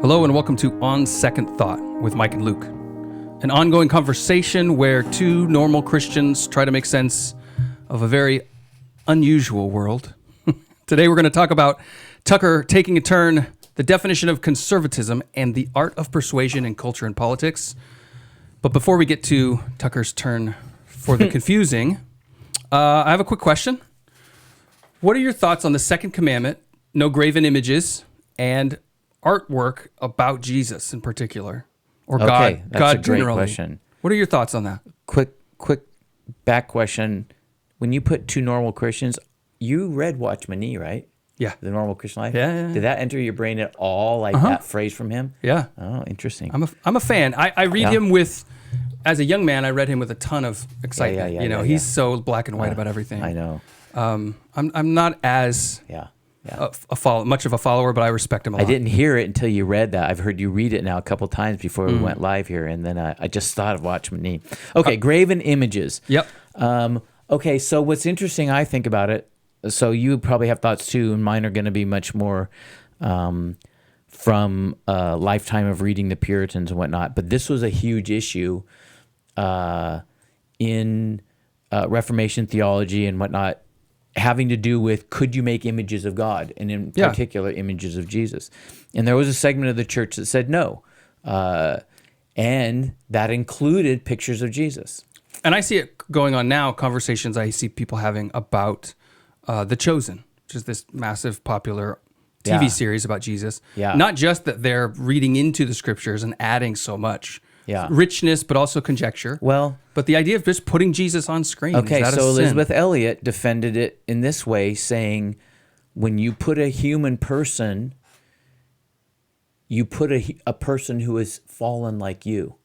Hello and welcome to On Second Thought with Mike and Luke, an ongoing conversation where two normal Christians try to make sense of a very unusual world. Today we're going to talk about Tucker taking a turn, the definition of conservatism, and the art of persuasion in culture and politics. But before we get to Tucker's turn for the confusing, I have a quick question. What are your thoughts on the second commandment, no graven images, and artwork about Jesus in particular, or Okay, God, that's God a great generally? question. What are your thoughts on that? Quick back question. When you put two normal Christians, you read Watchman Nee, right? Yeah. The Normal Christian Life? Yeah. Did that enter your brain at all, like that phrase from him? Yeah. Oh, interesting. I'm a fan. I read him with, as a young man, I read him with a ton of excitement. He's so black and white about everything. I know. I'm not as much of a follower, but I respect him a lot. I didn't hear it until you read that. I've heard you read it now a couple times before we went live here, and then I just thought of Watchman Nee. Okay, graven images. Yep. Okay, so what's interesting, I think about it, so you probably have thoughts too, and mine are going to be much more from a lifetime of reading the Puritans and whatnot, but this was a huge issue in Reformation theology and whatnot, having to do with could you make images of God, and in particular images of Jesus. And there was a segment of the church that said no, and that included pictures of Jesus. And I see it going on now, conversations I see people having about The Chosen, which is this massive popular TV series about Jesus. Yeah. Not just that they're reading into the scriptures and adding so much richness, but also conjecture. Well, but the idea of just putting Jesus on screen, okay, is that so a sin? Elizabeth Elliot defended it in this way, saying, when you put a human person, you put a person who is fallen like you.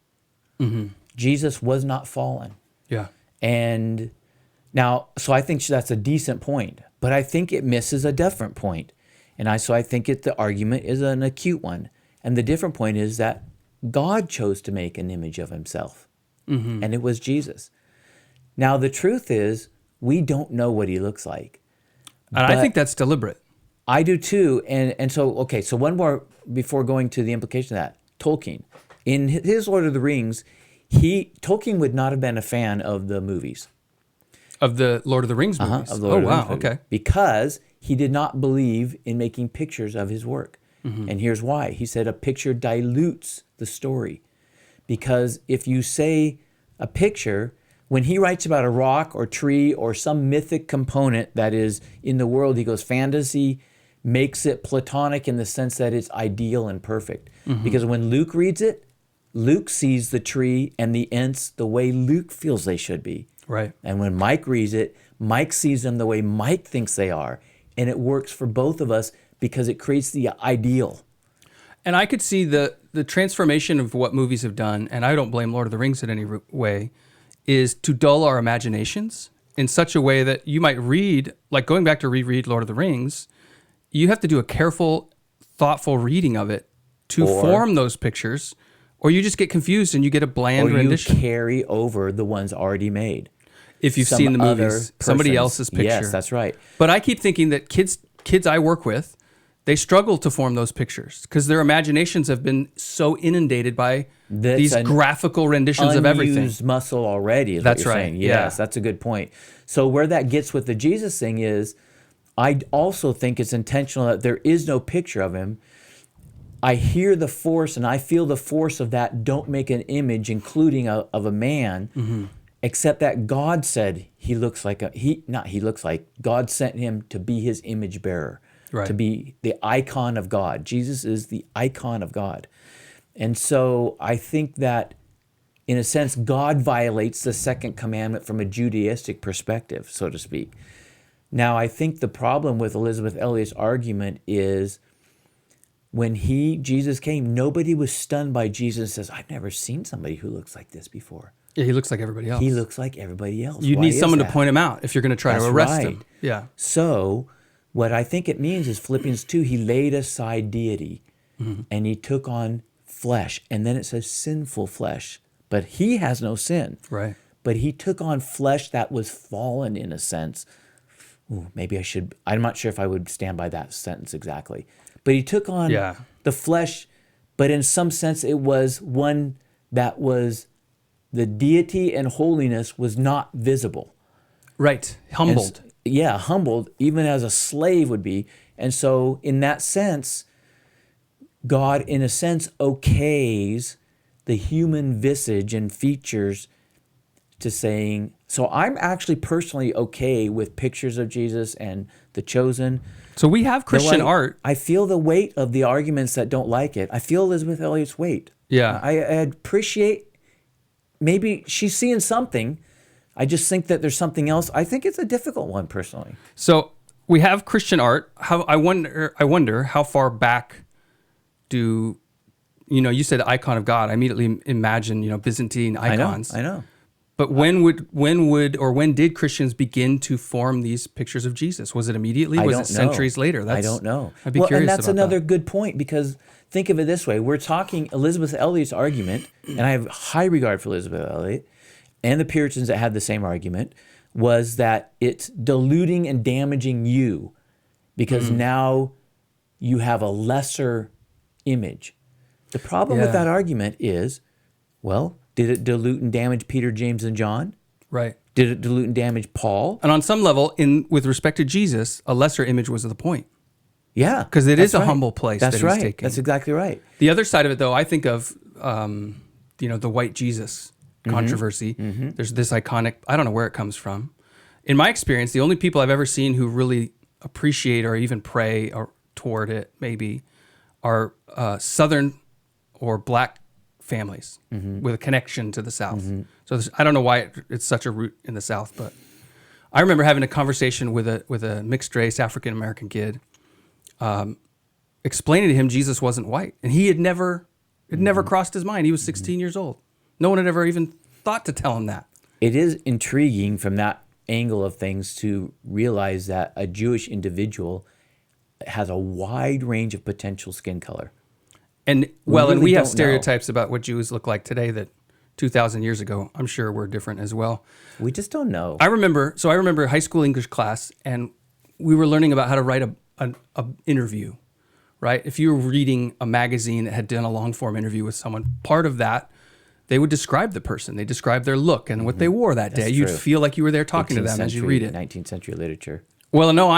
Mm-hmm. Jesus was not fallen. Yeah. And now, so I think that's a decent point, but I think it misses a different point. And so I think the argument is an acute one. And the different point is that God chose to make an image of himself, and it was Jesus. Now, the truth is, we don't know what he looks like. And I think that's deliberate. I do too. And so, okay, so one more before going to the implication of that. Tolkien, in his Lord of the Rings, Tolkien would not have been a fan of the movies. Of the Lord of the Rings movies? Of the Lord of the Rings movies. Okay. Because he did not believe in making pictures of his work. And here's why. He said a picture dilutes the story. Because if you say a picture, when he writes about a rock or tree or some mythic component that is in the world, he goes, fantasy makes it platonic in the sense that it's ideal and perfect. Because when Luke reads it, Luke sees the tree and the Ents the way Luke feels they should be. Right. And when Mike reads it, Mike sees them the way Mike thinks they are. And it works for both of us because it creates the ideal. And I could see the transformation of what movies have done, and I don't blame Lord of the Rings in any way, is to dull our imaginations in such a way that you might read, like going back to reread Lord of the Rings, you have to do a careful, thoughtful reading of it to form those pictures, or you just get confused and you get a bland rendition. Or you carry over the ones already made. If you've seen the movies, somebody else's picture. Yes, that's right. But I keep thinking that kids I work with, they struggle to form those pictures because their imaginations have been so inundated by these graphical renditions of everything. Unused muscle already is that's what you're right. saying. Yes, that's a good point. So where that gets with the Jesus thing is, I also think it's intentional that there is no picture of him. I hear the force and I feel the force of that. Don't make an image, including of a man, except that God said God sent him to be his image bearer. Right. To be the icon of God. Jesus is the icon of God. And so I think that, in a sense, God violates the second commandment from a Judaistic perspective, so to speak. Now, I think the problem with Elizabeth Elliot's argument is when Jesus came, nobody was stunned by Jesus and says, I've never seen somebody who looks like this before. Yeah, he looks like everybody else. He looks like everybody else. You need someone to point him out if you're going to try to arrest him. Yeah. So what I think it means is Philippians 2, he laid aside deity and he took on flesh. And then it says sinful flesh, but he has no sin. Right. But he took on flesh that was fallen in a sense. I'm not sure if I would stand by that sentence exactly. But he took on the flesh but in some sense it was one that was the deity and holiness was not visible. Right. Humbled. Humbled, even as a slave would be. And so in that sense, God, in a sense, okays the human visage and features to saying, so I'm actually personally okay with pictures of Jesus and the chosen. So we have Christian art. I feel the weight of the arguments that don't like it. I feel Elizabeth Elliot's weight. Yeah. I appreciate, maybe she's seeing something. I just think that there's something else. I think it's a difficult one personally. So we have Christian art. I wonder how far back do, you said icon of God. I immediately imagine, Byzantine icons. I know. But when did Christians begin to form these pictures of Jesus? Was it immediately? Was it centuries later? I don't know. I'd be curious and that's about another that. good point, because think of it this way. We're talking Elizabeth Elliot's argument, and I have high regard for Elizabeth Elliot, and the Puritans that had the same argument, was that it's diluting and damaging you because now you have a lesser image. The problem with that argument is, well, did it dilute and damage Peter, James, and John? Right. Did it dilute and damage Paul? And on some level, with respect to Jesus, a lesser image was the point. Yeah. Because it is a humble place that he's taking. That's exactly right. The other side of it, though, I think of, the white Jesus controversy. There's this iconic, I don't know where it comes from. In my experience, the only people I've ever seen who really appreciate or even pray toward it, maybe, are Southern or Black families with a connection to the South. So I don't know why it's such a root in the South, but I remember having a conversation with a mixed race African American kid, explaining to him Jesus wasn't white, and it never crossed his mind. He was 16 years old. No one had ever even thought to tell him that. It is intriguing from that angle of things to realize that a Jewish individual has a wide range of potential skin color. And really we have don't stereotypes about what Jews look like today that 2,000 years ago, I'm sure were different as well. We just don't know. I remember high school English class, and we were learning about how to write an interview, right? If you were reading a magazine that had done a long form interview with someone, part of that, they would describe the person. They described their look and what they wore that day. You'd feel like you were there talking to them as you read it. 19th century literature. Well, no,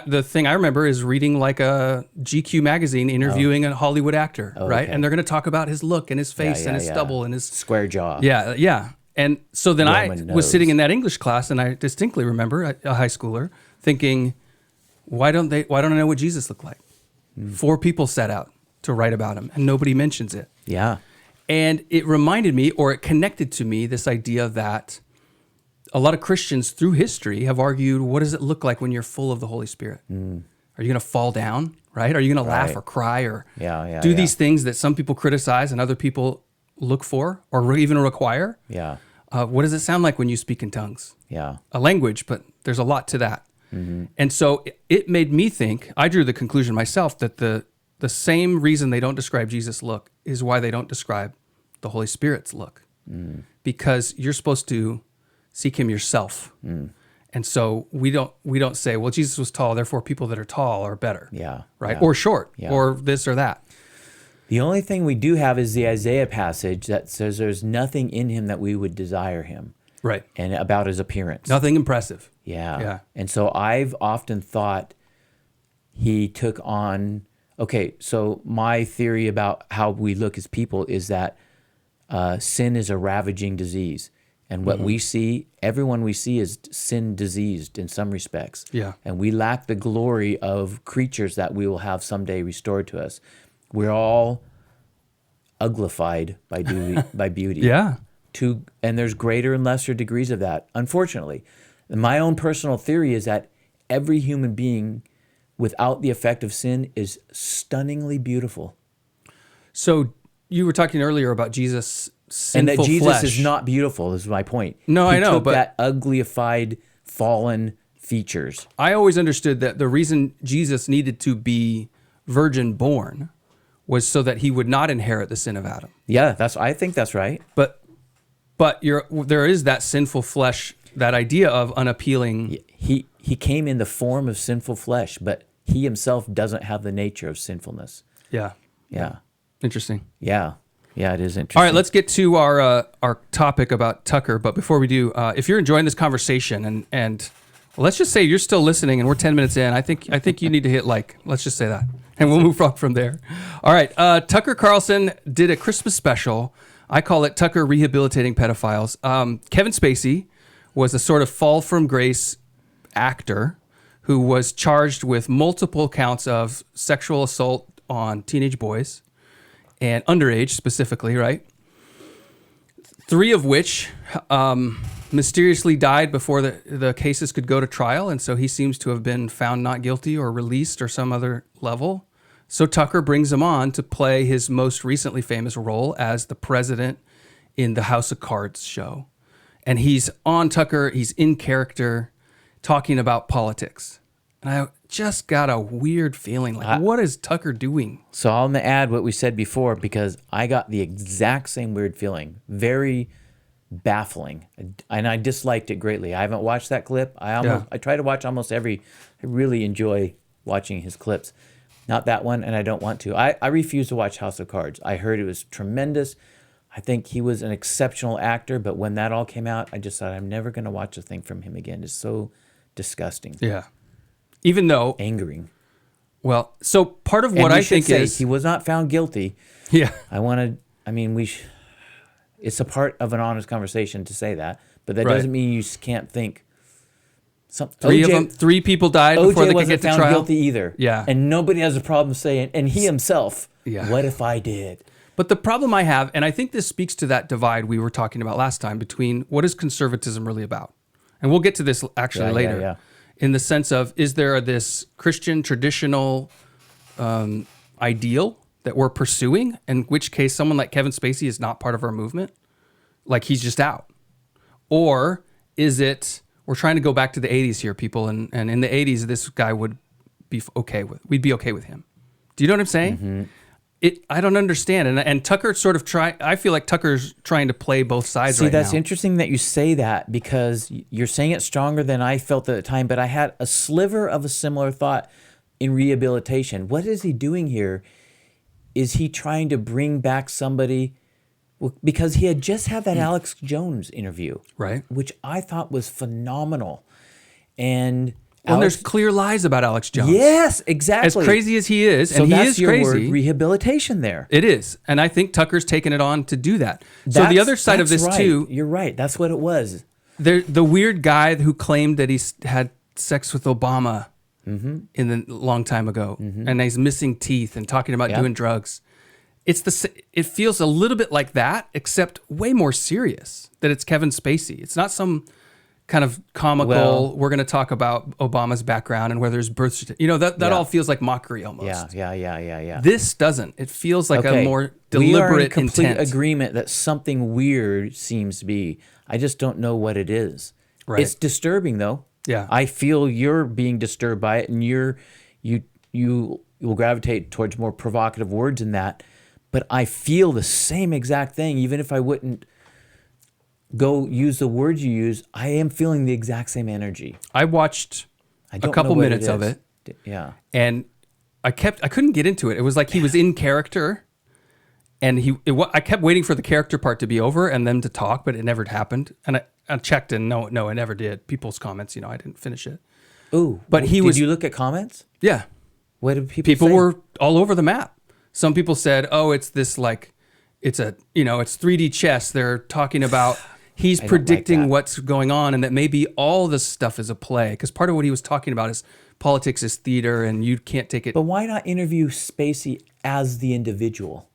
the thing I remember is reading like a GQ magazine interviewing a Hollywood actor, right? Okay. And they're going to talk about his look and his face and his stubble and his square jaw. Yeah. And so then Roman I nose. was sitting in that English class, and I distinctly remember a high schooler thinking, why don't I know what Jesus looked like? 4 people set out to write about him, and nobody mentions it. Yeah. And it reminded me, or it connected to me, this idea that a lot of Christians through history have argued, what does it look like when you're full of the Holy Spirit? Are you going to fall down, right? Are you going to laugh or cry or do these things that some people criticize and other people look for or even require? Yeah. What does it sound like when you speak in tongues? Yeah. A language, but there's a lot to that. And so it made me think, I drew the conclusion myself that the same reason they don't describe Jesus' look is why they don't describe the Holy Spirit's look. Because you're supposed to seek him yourself. And so we don't say, well, Jesus was tall, therefore people that are tall are better. Yeah. Right? Yeah. Or short, Yeah. or this or that. The only thing we do have is the Isaiah passage that says there's nothing in him that we would desire him. Right. And about his appearance. Nothing impressive. Yeah. And so I've often thought he took on, so my theory about how we look as people is that sin is a ravaging disease. And what we see, everyone we see is sin diseased in some respects. Yeah. And we lack the glory of creatures that we will have someday restored to us. We're all uglified by beauty. Yeah. And there's greater and lesser degrees of that, unfortunately. And my own personal theory is that every human being without the effect of sin is stunningly beautiful. So you were talking earlier about Jesus' sinful and that Jesus flesh. is not beautiful, is my point. No, I know, took but that uglified, fallen features. I always understood that the reason Jesus needed to be virgin born was so that he would not inherit the sin of Adam. Yeah, I think that's right. But there is that sinful flesh, that idea of unappealing. He came in the form of sinful flesh, but he himself doesn't have the nature of sinfulness. Yeah. Interesting. Yeah. Yeah, it is interesting. All right, let's get to our topic about Tucker. But before we do, if you're enjoying this conversation and well, let's just say you're still listening and we're 10 minutes in, I think you need to hit like. Let's just say that. And we'll move on from there. All right, Tucker Carlson did a Christmas special. I call it Tucker Rehabilitating Pedophiles. Kevin Spacey was a sort of fall from grace actor who was charged with multiple counts of sexual assault on teenage boys and underage specifically, right? 3 of which mysteriously died before the cases could go to trial, and so he seems to have been found not guilty or released or some other level. So Tucker brings him on to play his most recently famous role as the president in the House of Cards show. And he's on Tucker, he's in character, talking about politics. And I just got a weird feeling, like, what is Tucker doing? So I'm going to add what we said before, because I got the exact same weird feeling. Very baffling. And I disliked it greatly. I haven't watched that clip. I try to watch almost every. I really enjoy watching his clips. Not that one, and I don't want to. I refuse to watch House of Cards. I heard it was tremendous. I think he was an exceptional actor, but when that all came out, I just thought, I'm never going to watch a thing from him again. It's so disgusting. Yeah. Even though... Angering. Well, so part of what I think is... he was not found guilty. Yeah. It's a part of an honest conversation to say that, but that doesn't mean you can't think... 3 people died before they could get to trial. OJ wasn't found guilty either. Yeah. And nobody has a problem saying, and he himself, yeah. What if I did? But the problem I have, and I think this speaks to that divide we were talking about last time between what is conservatism really about? And we'll get to this actually later. Yeah. In the sense of, is there this Christian traditional ideal that we're pursuing, in which case someone like Kevin Spacey is not part of our movement? Like he's just out. Or is it... We're trying to go back to the 80s here, people, and in the 80s, this guy would be okay with. We'd be okay with him. Do you know what I'm saying? Mm-hmm. I don't understand, and Tucker sort of I feel like Tucker's trying to play both sides. See, that's interesting that you say that, because you're saying it stronger than I felt at the time. But I had a sliver of a similar thought in rehabilitation. What is he doing here? Is he trying to bring back somebody? Well, because he had just had that Alex Jones interview, right? Which I thought was phenomenal. And there's clear lies about Alex Jones. Yes, exactly. As crazy as he is, so and he that's is your crazy. Word, rehabilitation there. It is. And I think Tucker's taken it on to do that. So the other side of this right. too. You're right. That's what it was. The weird guy who claimed that he had sex with Obama in the long time ago, and he's missing teeth and talking about doing drugs. It feels a little bit like that, except way more serious. That it's Kevin Spacey. It's not some kind of comical. We're going to talk about Obama's background and whether his birth certificate. That all feels like mockery almost. Yeah. This doesn't. It feels like a more deliberate we are in complete intent. Agreement that something weird seems to be. I just don't know what it is. Right. It's disturbing though. Yeah. I feel you're being disturbed by it, and you will gravitate towards more provocative words in that. But I feel the same exact thing, even if I wouldn't go use the words you use. I am feeling the exact same energy. I watched a couple minutes of it. Yeah. And I couldn't get into it. It was like he was in character, and I kept waiting for the character part to be over and them to talk, but it never happened. And I checked, and no, it never did. People's comments, I didn't finish it. Ooh. But did you look at comments? Yeah. What did people say? People were all over the map. Some people said, "Oh, it's this it's 3D chess." They're talking about he's predicting what's going on, and that maybe all this stuff is a play. Because part of what he was talking about is politics is theater, and you can't take it. But why not interview Spacey as the individual?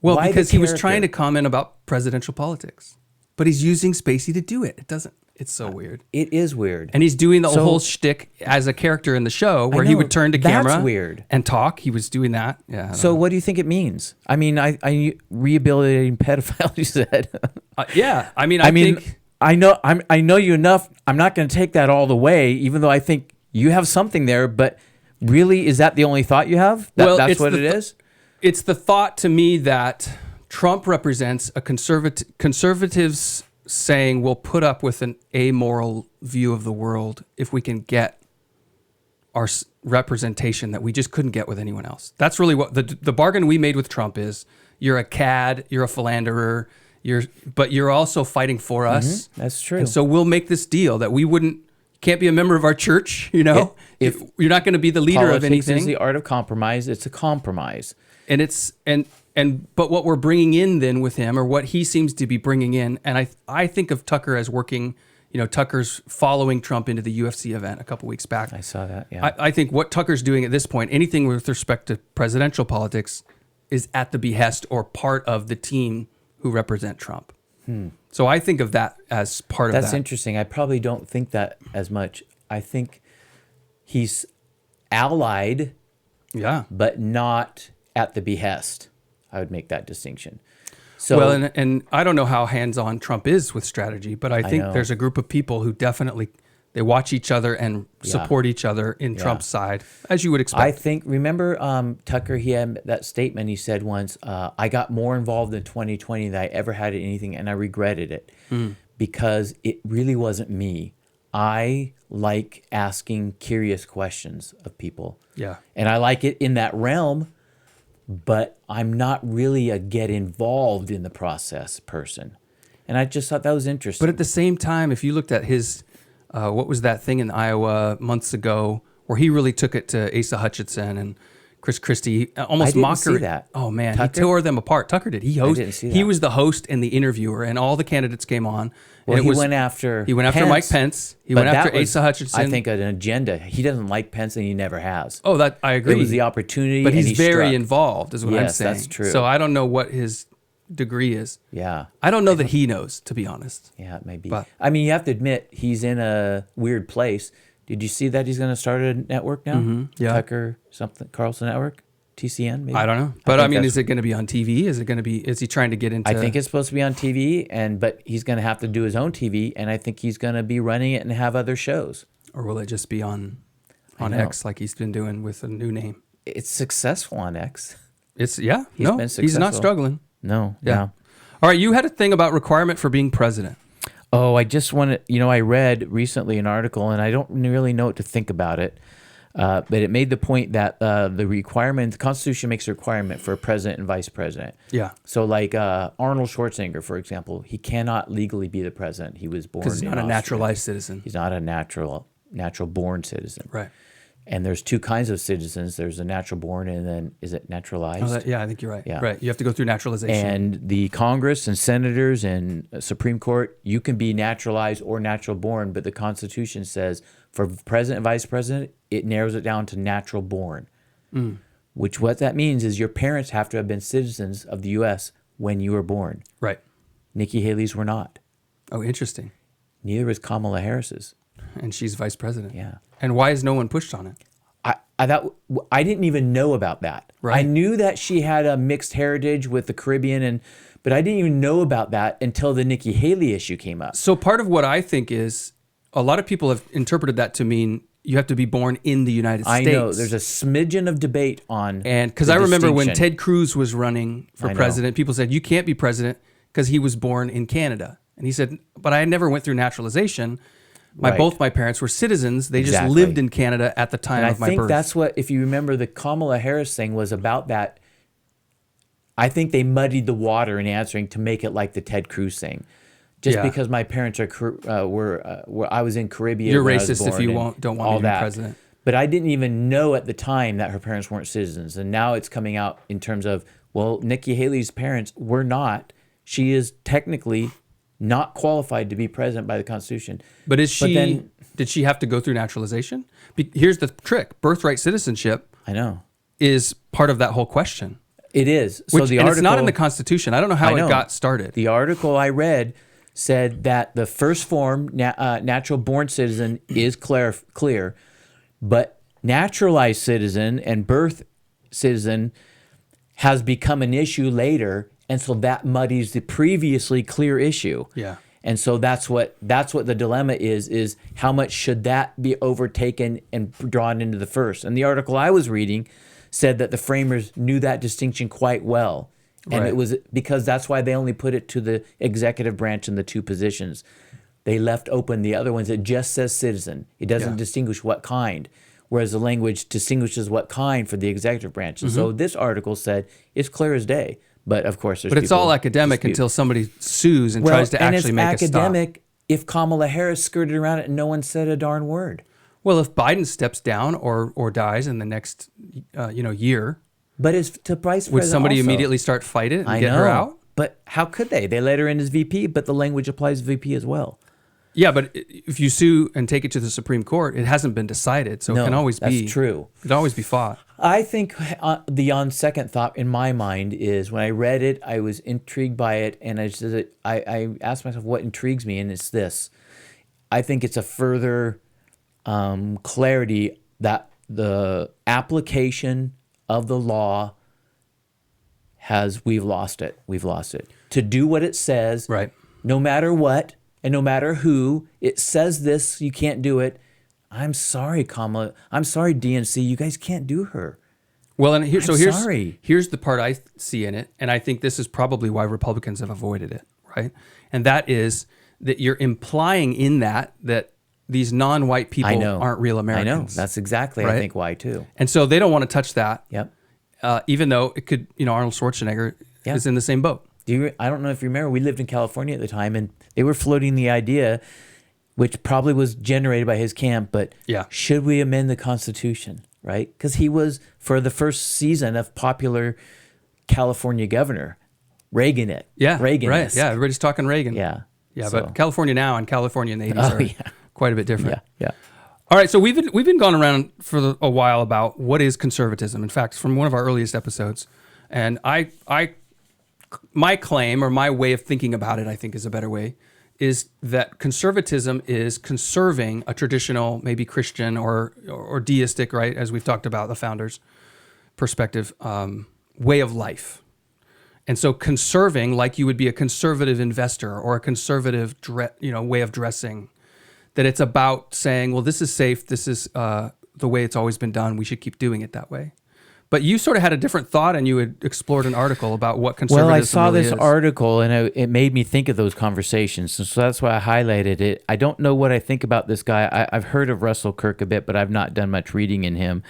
Well, because he was trying to comment about presidential politics, but he's using Spacey to do it. It doesn't. It's so weird. It is weird. And he's doing the whole shtick as a character in the show where he would turn to camera and talk. He was doing that. Yeah. So what do you think it means? I mean, I rehabilitating pedophiles, you said. Yeah. I think I know you enough. I'm not going to take that all the way, even though I think you have something there. But really, is that the only thought you have? That's what it is? It's the thought to me that Trump represents a conservatives saying we'll put up with an amoral view of the world if we can get representation that we just couldn't get with anyone else. That's really what the bargain we made with Trump is. You're a cad, you're a philanderer, but you're also fighting for us. That's true. And so we'll make this deal that we can't be a member of our church, you know? If you're not going to be the leader of anything. Politics is the art of compromise. It's a compromise. But what we're bringing in then with him, or what he seems to be bringing in, and I think of Tucker as working, Tucker's following Trump into the UFC event a couple weeks back. I saw that, yeah. I think what Tucker's doing at this point, anything with respect to presidential politics, is at the behest or part of the team who represent Trump. So I think of that as part of that. That's interesting. I probably don't think that as much. I think he's allied, but not at the behest. I would make that distinction. So, well, and I don't know how hands-on Trump is with strategy, but I think there's a group of people who definitely, they watch each other and support each other in Trump's side, as you would expect. I think, remember Tucker, he had that statement he said once, I got more involved in 2020 than I ever had in anything, and I regretted it because it really wasn't me. I like asking curious questions of people. Yeah. And I like it in that realm, but I'm not really a get involved in the process person. And I just thought that was interesting. But at the same time, if you looked at his, what was that thing in Iowa months ago where he really took it to Asa Hutchinson and Chris Christie, almost mockery. I didn't see that. Oh man, Tucker? he tore them apart. Tucker did. He hosted. I didn't see that. He was the host and the interviewer, and all the candidates came on. Well, and he went after Mike Pence. He went after Asa Hutchinson. I think an agenda. He doesn't like Pence, and he never has. Oh, that I agree. It was the opportunity, but and he's very involved, is what I'm saying. Yes, that's true. So I don't know what his degree is. Yeah. I don't know that he knows, to be honest. Yeah, it may be. But, I mean, you have to admit, he's in a weird place. Did you see that he's going to start a network now? Yeah. Tucker something, Carlson Network? TCN, maybe? I don't know. But I mean, is it going to be on TV? Is he trying to get into... I think it's supposed to be on TV, but he's going to have to do his own TV, and I think he's going to be running it and have other shows. Or will it just be on X like he's been doing with a new name? It's successful on X. It's, been successful. He's not struggling. No. Yeah. All right, you had a thing about requirement for being president. Oh, I just wanted, I read recently an article, and I don't really know what to think about it, but it made the point that the Constitution makes a requirement for a president and vice president. Yeah. So like Arnold Schwarzenegger, for example, he cannot legally be the president. He was born in Because he's not a naturalized citizen. He's not a natural born citizen. Right. And there's two kinds of citizens. There's a natural born, and then is it naturalized? I think you're right. Yeah. Right. You have to go through naturalization. And the Congress and senators and Supreme Court, you can be naturalized or natural born, but the Constitution says for president and vice president, it narrows it down to natural born. Which what that means is your parents have to have been citizens of the U.S. when you were born. Right. Nikki Haley's were not. Oh, interesting. Neither was Kamala Harris's. And she's vice president. Yeah. And why has no one pushed on it? I didn't even know about that. Right. I knew that she had a mixed heritage with the Caribbean, but I didn't even know about that until the Nikki Haley issue came up. So part of what I think is a lot of people have interpreted that to mean you have to be born in the United States. I know. There's a smidgen of debate on and because I remember when Ted Cruz was running for president, people said, you can't be president because he was born in Canada. And he said, but I never went through naturalization. Both my parents were citizens. They just lived in Canada at the time of my birth. I think that's what, if you remember, the Kamala Harris thing was about that. I think they muddied the water in answering to make it like the Ted Cruz thing. Just because my parents were I was in Caribbean. You're when racist I was born if you don't want me to be president. But I didn't even know at the time that her parents weren't citizens. And now it's coming out in terms of, well, Nikki Haley's parents were not. She is technically not qualified to be president by the Constitution. But did she have to go through naturalization? Here's the trick. Birthright citizenship is part of that whole question. It is. And it's not in the Constitution. I don't know how it got started. The article I read said that the first form, natural born citizen, is clear, but naturalized citizen and birth citizen has become an issue later. And so that muddies the previously clear issue. Yeah. And so that's what the dilemma is how much should that be overtaken and drawn into the first. And the article I was reading said that the framers knew that distinction quite well. And it was because that's why they only put it to the executive branch in the two positions. They left open the other ones. It just says citizen. It doesn't distinguish what kind. whereas the language distinguishes what kind for the executive branch. And so this article said it's clear as day. But of course, But it's all academic until somebody sues and tries to actually make it's academic if Kamala Harris skirted around it and no one said a darn word. Well, if Biden steps down or dies in the next year, but it's to vice president would somebody also. immediately start fight it and get her out? But how could they? They let her in as VP, but the language applies to VP as well. Yeah, but if you sue and take it to the Supreme Court, it hasn't been decided, so it can always be. That's true. It can always be fought. I think the on second thought in my mind is when I read it, I was intrigued by it, and I asked myself what intrigues me, and it's this. I think it's a further clarity that the application of the law we've lost it. We've lost it. To do what it says, right? No matter what, and no matter who, it says this, you can't do it. I'm sorry, Kamala. I'm sorry, DNC. You guys can't do her. Well, and here's sorry. Here's the part I see in it, and I think this is probably why Republicans have avoided it, right? And that is that you're implying in that these non-white people aren't real Americans. I know. That's exactly, right? I think, why too. And so they don't want to touch that. Yep. Even though it could, Arnold Schwarzenegger is in the same boat. I don't know if you remember, we lived in California at the time, and they were floating the idea, which probably was generated by his camp, but should we amend the Constitution, right? Because he was, for the first season of popular California governor, Reagan. Yeah, Reagan. Right. Yeah, everybody's talking Reagan. Yeah. Yeah, so. But California now and California in the 80s are quite a bit different. Yeah. All right, so we've been going around for a while about what is conservatism. In fact, from one of our earliest episodes, and my claim, or my way of thinking about it, I think is a better way, is that conservatism is conserving a traditional, maybe Christian or deistic, right, as we've talked about the founders' perspective, way of life. And so conserving, like you would be a conservative investor or a conservative way of dressing, that it's about saying, well, this is safe, this is the way it's always been done, we should keep doing it that way. But you sort of had a different thought, and you had explored an article about what conservatism Well, I saw really this is. article, and it made me think of those conversations, and so that's why I highlighted it. I don't know what I think about this guy. I've heard of Russell Kirk a bit, but I've not done much reading in him.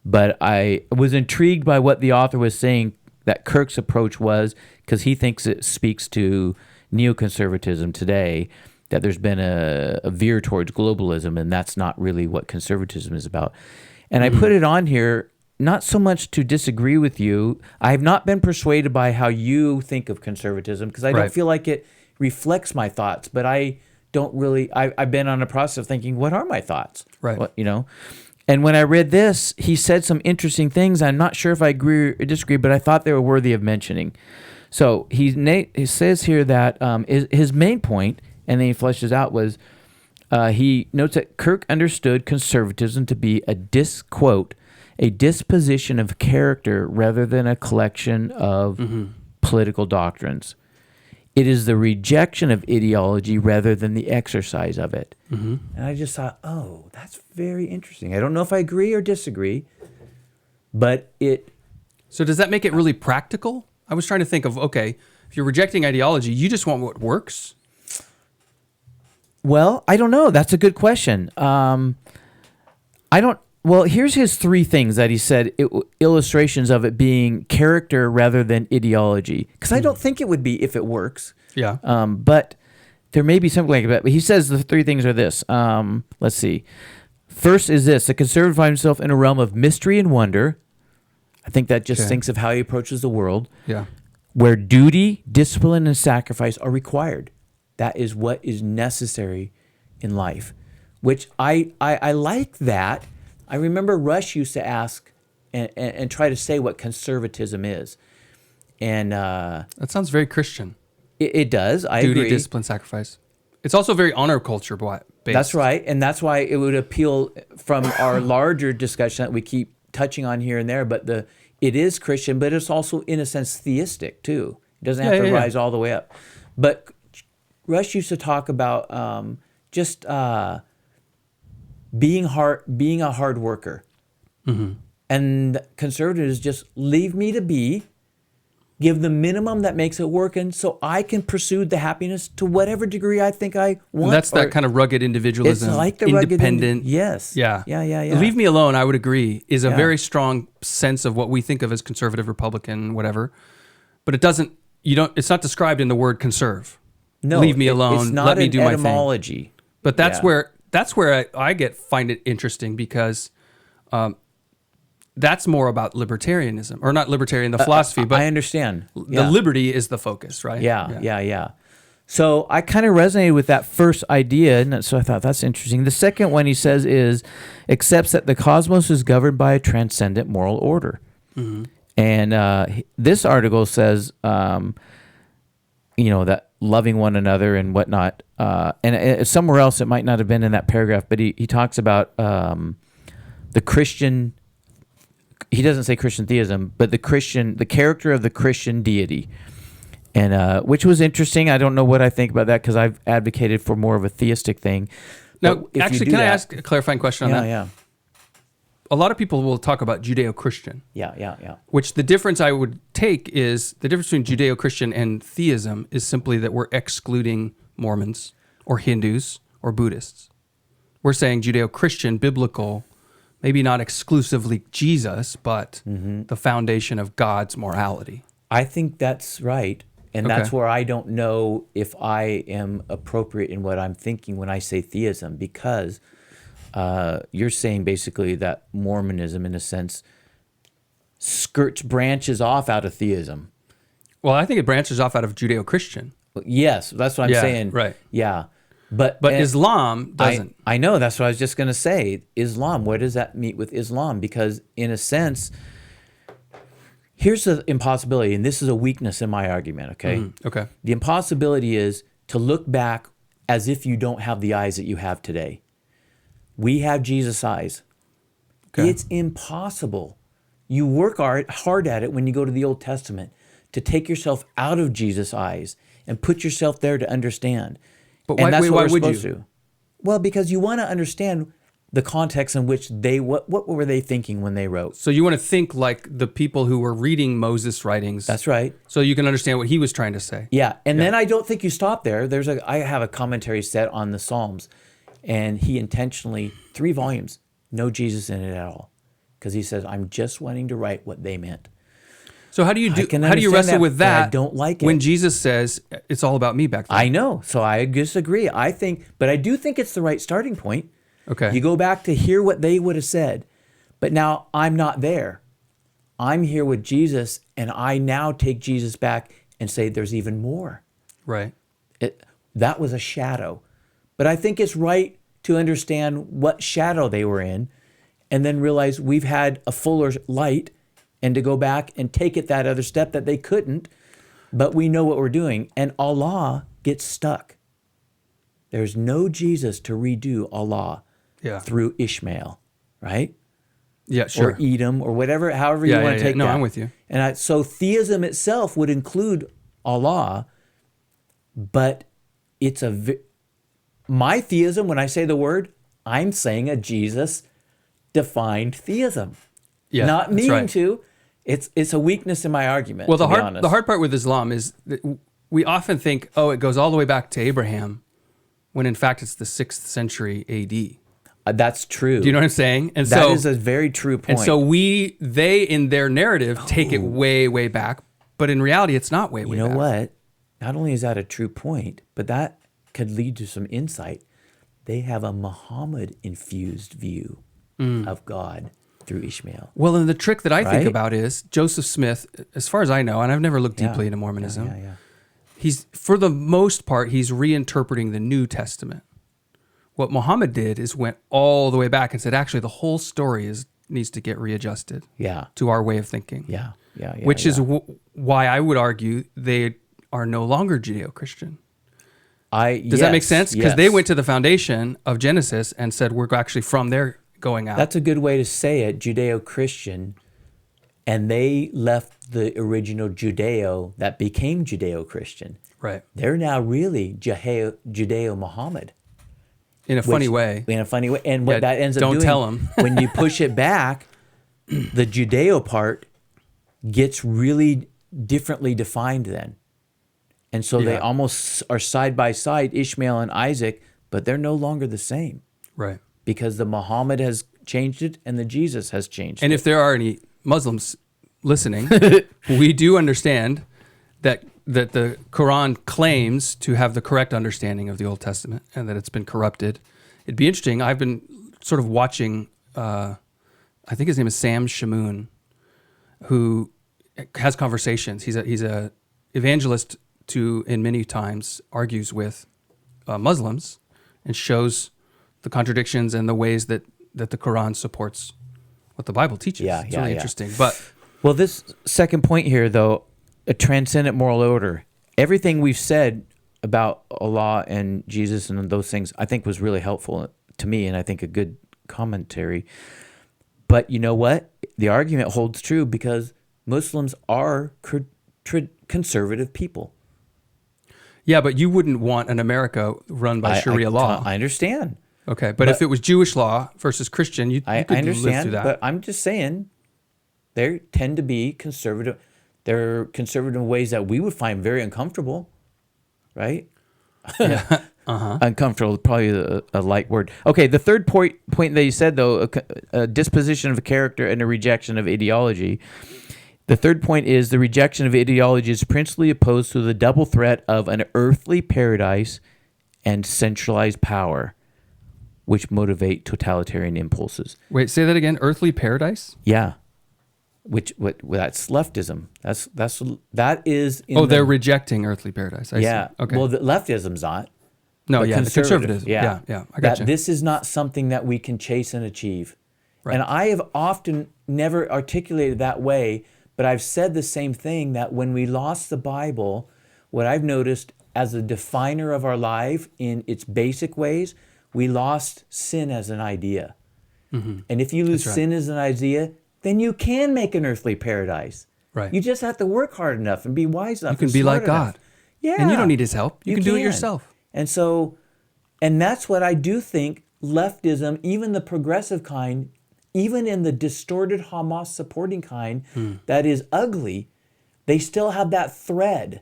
But I was intrigued by what the author was saying that Kirk's approach was, because he thinks it speaks to neoconservatism today, that there's been a veer towards globalism, and that's not really what conservatism is about. And I put it on here not so much to disagree with you. I have not been persuaded by how you think of conservatism, because I don't feel like it reflects my thoughts, but I don't really, I've been on a process of thinking, what are my thoughts? Right. What, And when I read this, he said some interesting things. I'm not sure if I agree or disagree, but I thought they were worthy of mentioning. So he says here that his main point, and then he fleshes out, was he notes that Kirk understood conservatism to be a disposition of character rather than a collection of political doctrines. It is the rejection of ideology rather than the exercise of it. And I just thought, oh, that's very interesting. I don't know if I agree or disagree, but it... So does that make it really practical? I was trying to think of, okay, if you're rejecting ideology, you just want what works? Well, I don't know. That's a good question. Well, here's his three things that he said, illustrations of it being character rather than ideology. Because I don't think it would be if it works. Yeah. But there may be something like that. But he says the three things are this. Let's see. First is this. The conservative finds himself in a realm of mystery and wonder. I think that just thinks of how he approaches the world. Yeah. Where duty, discipline, and sacrifice are required. That is what is necessary in life. Which I like that. I remember Rush used to ask and try to say what conservatism is. And that sounds very Christian. It does. I Duty, agree. discipline, sacrifice. It's also very honor culture based. That's right. And that's why it would appeal from our larger discussion that we keep touching on here and there. But it is Christian, but it's also, in a sense, theistic, too. It doesn't have to rise all the way up. But Rush used to talk about just... being a hard worker. And conservatives just leave me to be, give the minimum that makes it work, and so I can pursue the happiness to whatever degree I think I want. And that's that kind of rugged individualism. It's like the independent. Yes. Yeah. Yeah. Leave me alone, I would agree, is a very strong sense of what we think of as conservative, Republican, whatever. But it doesn't, it's not described in the word conserve. No. Leave me alone. It's not Let me an do my thing. etymology. But that's where I find it interesting, because that's more about libertarianism, or not libertarian, the philosophy, but I understand. The liberty is the focus, right? Yeah. So I kind of resonated with that first idea, and so I thought that's interesting. The second one he says is, accepts that the cosmos is governed by a transcendent moral order. Mm-hmm. And this article says, that loving one another and whatnot. And somewhere else, it might not have been in that paragraph, but he talks about the Christian. He doesn't say Christian theism, but the character of the Christian deity, and which was interesting. I don't know what I think about that, because I've advocated for more of a theistic thing. Now, actually, can I ask a clarifying question on that? Yeah. A lot of people will talk about Judeo-Christian. Yeah. Which the difference I would take is the difference between Judeo-Christian and theism is simply that we're excluding Mormons or Hindus or Buddhists. We're saying Judeo-Christian, biblical, maybe not exclusively Jesus, but the foundation of God's morality. I think that's right. And that's where I don't know if I am appropriate in what I'm thinking when I say theism, because you're saying basically that Mormonism, in a sense, branches off out of theism. Well, I think it branches off out of Judeo-Christian. Yes, that's what I'm saying. Right. Yeah. But Islam doesn't. I know, that's what I was just going to say. Islam, where does that meet with Islam? Because in a sense, here's the impossibility, and this is a weakness in my argument, okay? Okay. The impossibility is to look back as if you don't have the eyes that you have today. We have Jesus' eyes. Okay. It's impossible. You work hard at it when you go to the Old Testament to take yourself out of Jesus' eyes and put yourself there to understand. But why would you? Well, because you want to understand the context in which what were they thinking when they wrote. So you want to think like the people who were reading Moses' writings. That's right. So you can understand what he was trying to say. Yeah, and then I don't think you stop there. I have a commentary set on the Psalms, and he intentionally, 3 volumes, no Jesus in it at all, because he says, I'm just wanting to write what they meant. So how do you wrestle with that? I don't like it. When Jesus says, it's all about me back then. I know, so I disagree. But I do think it's the right starting point. Okay. You go back to hear what they would have said, but now I'm not there. I'm here with Jesus, and I now take Jesus back and say there's even more. Right. That was a shadow. But I think it's right to understand what shadow they were in, and then realize we've had a fuller light, and to go back and take it that other step that they couldn't, but we know what we're doing. And Allah gets stuck. There's no Jesus to redo Allah through Ishmael, right? Yeah, sure. Or Edom, or whatever, however you want to take that. No, I'm with you. And so theism itself would include Allah, but it's my theism, when I say the word, I'm saying a Jesus-defined theism. Yeah, not meaning to. It's a weakness in my argument. Well, the hard part with Islam is that we often think, it goes all the way back to Abraham, when in fact it's the 6th century AD. That's true. Do you know what I'm saying? And that is a very true point. And so they in their narrative take it way, way back, but in reality it's not way, way back. You know what? Not only is that a true point, but that could lead to some insight. They have a Muhammad-infused view of God through Ishmael. Well, and the trick that I think about is Joseph Smith, as far as I know, and I've never looked deeply into Mormonism, he's, for the most part, he's reinterpreting the New Testament. What Muhammad did is went all the way back and said, actually, the whole story needs to get readjusted to our way of thinking. Which is why I would argue they are no longer Judeo-Christian. Does that make sense? Because they went to the foundation of Genesis and said, we're actually from there going out. That's a good way to say it, Judeo-Christian. And they left the original Judeo that became Judeo-Christian. Right. They're now really Judeo-Muhammad. In a funny way. In a funny way. And what that ends up doing, don't tell them. when you push it back, the Judeo part gets really differently defined then. And so they almost are side by side, Ishmael and Isaac, but they're no longer the same. Right. Because the Muhammad has changed it and the Jesus has changed And it. if there are any Muslims listening, we do understand that the Quran claims to have the correct understanding of the Old Testament and that it's been corrupted. It'd be interesting. I've been sort of watching, I think his name is Sam Shamoon, who has conversations. He's a evangelist in many times argues with Muslims and shows the contradictions and the ways that the Quran supports what the Bible teaches. It's really interesting. But well, this second point here, though, a transcendent moral order. Everything we've said about Allah and Jesus and those things, I think was really helpful to me, and I think a good commentary. But you know what? The argument holds true because Muslims are conservative people. Yeah, but you wouldn't want an America run by Sharia law. I understand. Okay, but if it was Jewish law versus Christian, you could live through that. But I'm just saying they tend to be conservative. They're conservative in ways that we would find very uncomfortable, right? Yeah. Uncomfortable, probably a light word. Okay, the third point that you said, though, a disposition of character and a rejection of ideology. The third point is the rejection of ideology is principally opposed to the double threat of an earthly paradise and centralized power, which motivate totalitarian impulses. Wait, say that again. Earthly paradise? Yeah, that's leftism. That is. They're rejecting earthly paradise. I see. Okay. Well, the leftism's not. No, the conservatism. Yeah, I got you. This is not something that we can chase and achieve. Right. And I have often never articulated that way. But I've said the same thing, that when we lost the Bible, what I've noticed as a definer of our life in its basic ways, we lost sin as an idea. Mm-hmm. And if you lose sin as an idea, then you can make an earthly paradise. Right. You just have to work hard enough and be wise enough. You can be like God. Yeah. And you don't need his help. You can do it yourself. And so, and that's what I do think leftism, even the progressive kind, even in the distorted Hamas supporting kind that is ugly, they still have that thread.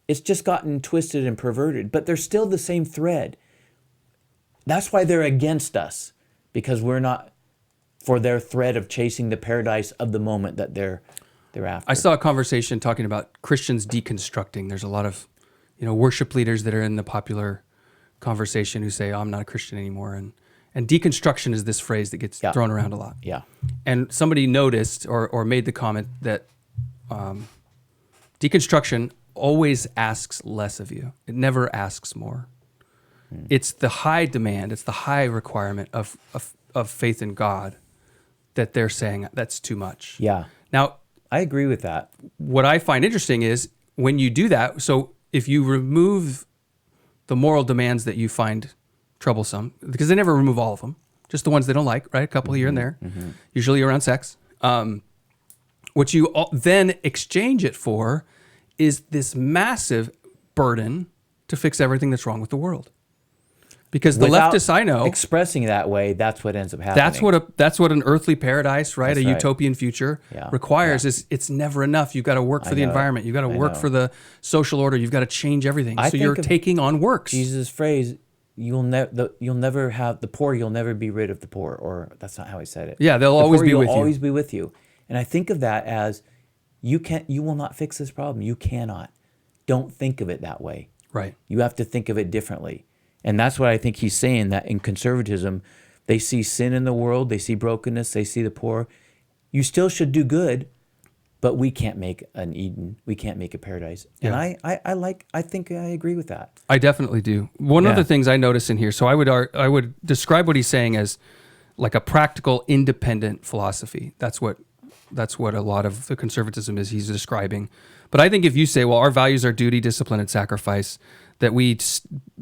It's just gotten twisted and perverted, but they're still the same thread. That's why they're against us, because we're not for their thread of chasing the paradise of the moment that they're after. I saw a conversation talking about Christians deconstructing. There's a lot of, worship leaders that are in the popular conversation who say, I'm not a Christian anymore. And deconstruction is this phrase that gets thrown around a lot. Yeah. And somebody noticed or made the comment that deconstruction always asks less of you. It never asks more. It's the high demand, it's the high requirement of faith in God that they're saying that's too much. Yeah. Now, I agree with that. What I find interesting is when you do that, so if you remove the moral demands that you find troublesome, because they never remove all of them, just the ones they don't like, right? A couple here and there, usually around sex. What you then exchange it for is this massive burden to fix everything that's wrong with the world. Because the Without leftists I know expressing that way, that's what ends up happening. That's what an earthly paradise, right? That's a right. utopian future requires. Is it's never enough. You've got to work for the environment. You've got to work for the social order. You've got to change everything. So you're taking on works. Jesus' phrase, you'll never have the poor. You'll never be rid of the poor. Or that's not how he said it. Yeah, they'll always be with you. Always be with you. And I think of that as you will not fix this problem. You cannot. Don't think of it that way. Right. You have to think of it differently. And that's what I think he's saying, that in conservatism, they see sin in the world, they see brokenness, they see the poor. You still should do good, but we can't make an Eden. We can't make a paradise. And I think I agree with that. I definitely do. One of the things I notice in here, so I would describe what he's saying as like a practical, independent philosophy. That's what a lot of the conservatism is he's describing. But I think if you say, well, our values are duty, discipline, and sacrifice, that we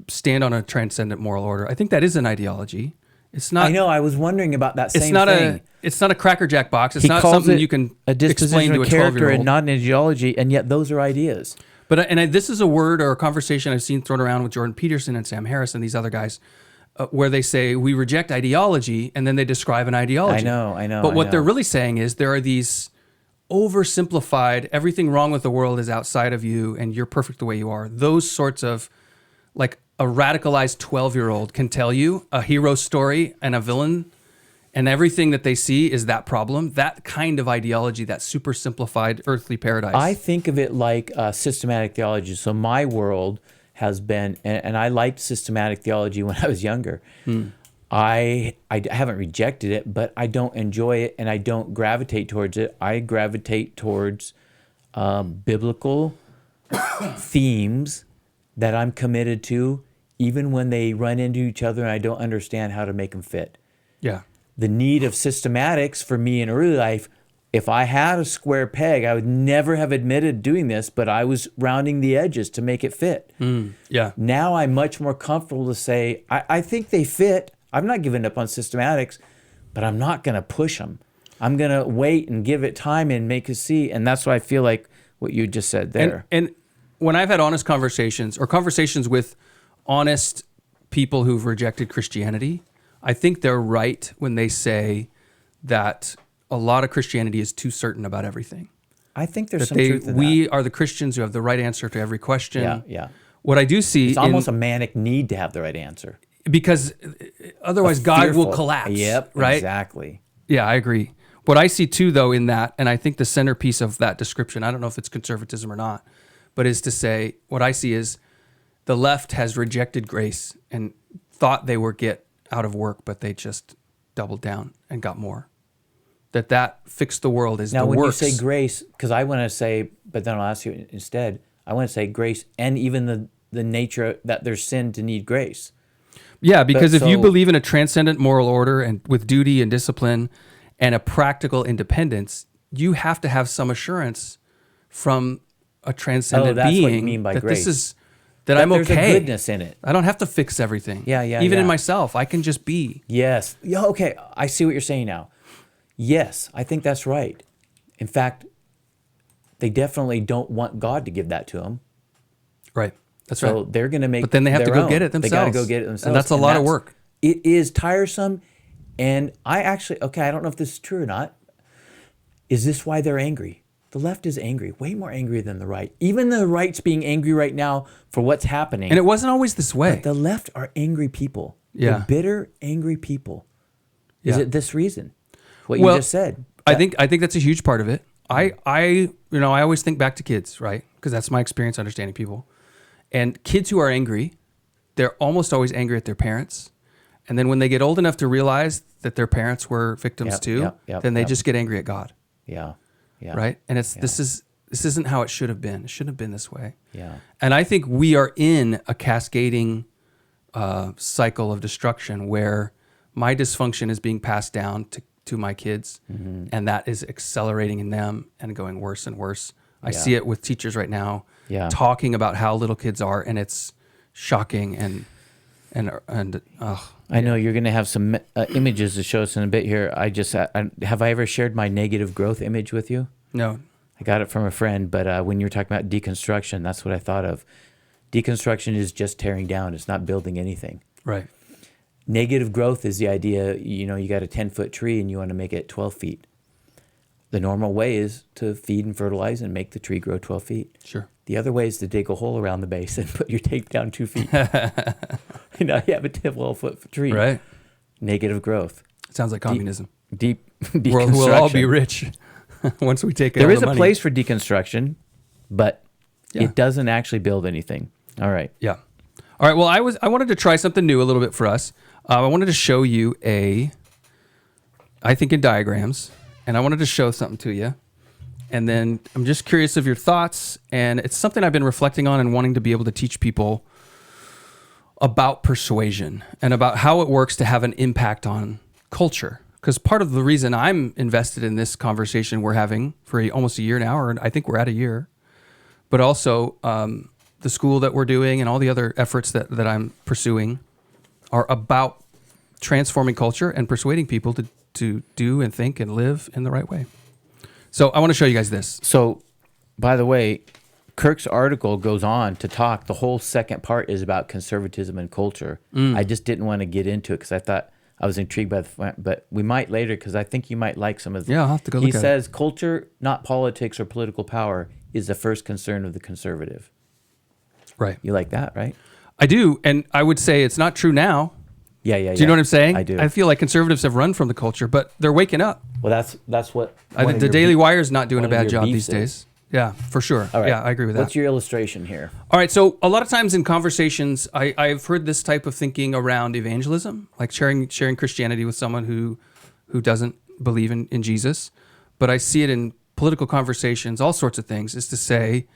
stand on a transcendent moral order, I think that is an ideology. It's not. I know. I was wondering about that same thing. It's not a Cracker Jack box. It's He not calls something it you can a explain disposition to a of character 12-year-old. and not an ideology, and yet those are ideas. But this is a word or a conversation I've seen thrown around with Jordan Peterson and Sam Harris and these other guys, where they say we reject ideology, and then they describe an ideology. I know. But what they're really saying is there are these oversimplified, everything wrong with the world is outside of you and you're perfect the way you are. Those sorts of, like, a radicalized 12-year-old can tell you a hero story and a villain, and everything that they see is that problem. That kind of ideology, that super simplified earthly paradise. I think of it like systematic theology. So my world has been, and I liked systematic theology when I was younger. I haven't rejected it, but I don't enjoy it, and I don't gravitate towards it. I gravitate towards biblical themes that I'm committed to, even when they run into each other and I don't understand how to make them fit. Yeah. The need of systematics for me in early life, if I had a square peg, I would never have admitted doing this, but I was rounding the edges to make it fit. Yeah. Now I'm much more comfortable to say, I think they fit. I'm not giving up on systematics, but I'm not going to push them. I'm going to wait and give it time and make it see. And that's what I feel like what you just said there. And when I've had honest conversations or conversations with honest people who've rejected Christianity, I think they're right when they say that a lot of Christianity is too certain about everything. I think there's That some truth in that. we are the Christians who have the right answer to every question. Yeah, yeah. What I do see It's almost a manic need to have the right answer. because otherwise God will Fearful. collapse. Yep, right? exactly. Yeah, I agree. What I see too, though, in that, and I think the centerpiece of that description, I don't know if it's conservatism or not, but is to say, what I see is the left has rejected grace and thought they were get out of work, but they just doubled down and got more. That fixed the world is Now, the when works. you say grace, because I want to say, but then I'll ask you instead, I want to say grace and even the nature that there's sin to need grace. Yeah, because if you so- believe in a transcendent moral order and with duty and discipline and a practical independence, you have to have some assurance from a transcendent that's being what you mean by that grace. this is that I'm there's okay. a goodness in it. I don't have to fix everything. Yeah, yeah, Even in yeah. myself, I can just be. Yes. Yeah, okay. I see what you're saying now. Yes, I think that's right. In fact, they definitely don't want God to give that to them. Right. That's So right. they're going to make But then they have to their go own. get it They got to themselves. go get it themselves. And that's a lot of work. It is tiresome. And I actually, okay, I don't know if this is true or not. Is this why they're angry? The left is angry, way more angry than the right. Even the right's being angry right now for what's happening. And it wasn't always this way. But the left are angry people. Yeah. They're bitter, angry people. Is Yeah. it this reason? What Well, you just said. I think that's a huge part of it. I always think back to kids, right? Because that's my experience understanding people. And kids who are angry, they're almost always angry at their parents. And then when they get old enough to realize that their parents were victims Yep, too, yep, then they yep. just get angry at God, Yeah. Yeah. right? And this isn't how it should have been. It shouldn't have been this way. Yeah. And I think we are in a cascading cycle of destruction where my dysfunction is being passed down to my kids, and that is accelerating in them and going worse and worse. I see it with teachers right now talking about how little kids are, and it's shocking and I know you're going to have some images to show us in a bit here. Have I ever shared my negative growth image with you? no. I got it from a friend, but when you were talking about deconstruction, that's what I thought of. Deconstruction is just tearing down. It's not building anything. Right. Negative growth is the idea, you got a 10-foot tree and you want to make it 12 feet. The normal way is to feed and fertilize and make the tree grow 12 feet. Sure. The other way is to dig a hole around the base and put your tape down 2 feet. You have a 12-foot tree. Right. Negative growth. Sounds like communism. Deep We'll all be deconstruction. rich once we take There all is the a money. place for deconstruction, but Yeah. it doesn't actually build anything. All right. Yeah. All right. Well, I wanted to try something new a little bit for us. I wanted to show you I think in diagrams, and I wanted to show something to you. And then I'm just curious of your thoughts, and it's something I've been reflecting on and wanting to be able to teach people about persuasion and about how it works to have an impact on culture. Because part of the reason I'm invested in this conversation we're having for almost a year now, or I think we're at a year, but also the school that we're doing and all the other efforts that I'm pursuing are about transforming culture and persuading people to do and think and live in the right way. So I want to show you guys this. So, by the way, Kirk's article goes on to talk. The whole second part is about conservatism and culture. I just didn't want to get into it because I thought I was intrigued by but we might later, because I think you might like some of the. Yeah, I'll have to go look He at it. says culture, not politics or political power, is the first concern of the conservative. Right. You like that, right? I do, and I would say it's not true now. Yeah. Do you know what I'm saying? I do. I feel like conservatives have run from the culture, but they're waking up. Well, that's what The Daily Wire is not doing a one of bad your job beefs these days. Yeah, for sure. All right. Yeah, I agree with that. What's your illustration here? All right, so a lot of times in conversations, I've heard this type of thinking around evangelism, like sharing Christianity with someone who doesn't believe in Jesus. But I see it in political conversations, all sorts of things, is to say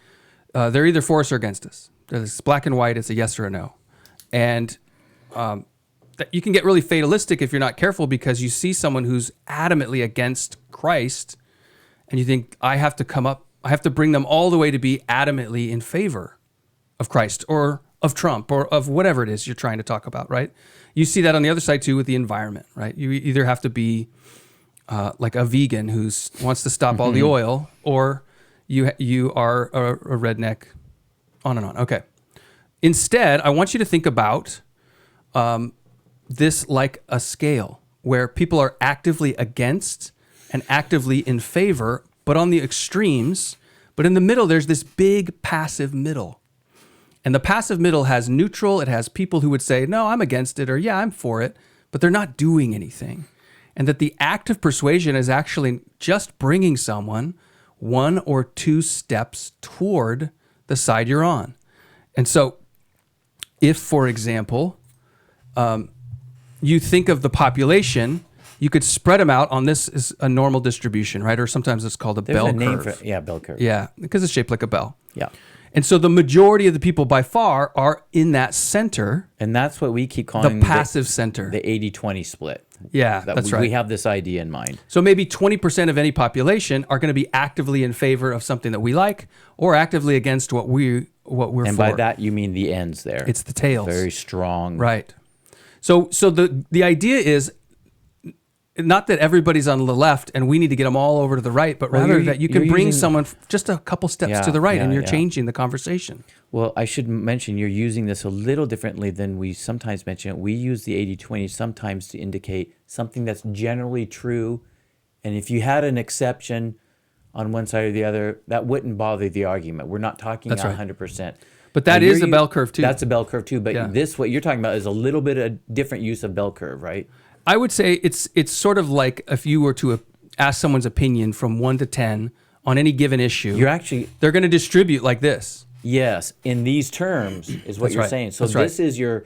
they're either for us or against us. It's black and white, it's a yes or a no. And you can get really fatalistic if you're not careful, because you see someone who's adamantly against Christ, and you think, I have to bring them all the way to be adamantly in favor of Christ or of Trump or of whatever it is you're trying to talk about, right? You see that on the other side too with the environment, right? You either have to be like a vegan who wants to stop all the oil, or you are a redneck, on and on. Okay. Instead, I want you to think about this like a scale where people are actively against and actively in favor, but on the extremes. But in the middle, there's this big passive middle. And the passive middle has neutral. It has people who would say, no, I'm against it, or yeah, I'm for it, but they're not doing anything. And that the act of persuasion is actually just bringing someone one or two steps toward the side you're on. And so if, for example, you think of the population, you could spread them out on this is a normal distribution, right? Or sometimes it's called a There's bell a curve. name for bell curve. Yeah, because it's shaped like a bell. Yeah. And so the majority of the people by far are in that center, And that's what we keep calling the passive center. the 80-20 split. Yeah, That that's we right. have this idea in mind. So maybe 20% of any population are going to be actively in favor of something that we like, or actively against what we're And for. by that, you mean the ends there. It's the tails. Very strong. Right. So the idea is not that everybody's on the left and we need to get them all over to the right, but rather that you can bring someone just a couple steps to the right, and you're changing the conversation. Well, I should mention you're using this a little differently than we sometimes mention it. We use the 80-20 sometimes to indicate something that's generally true. And if you had an exception on one side or the other, that wouldn't bother the argument. We're not talking That's right. 100%. But that is a bell curve too. That's a bell curve too. But Yeah. this, what you're talking about, is a little bit of different use of bell curve, right? I would say it's sort of like if you were to ask someone's opinion from 1 to 10 on any given issue. They're going to distribute like this. Yes, in these terms is what That's you're right. saying. So That's right. this is your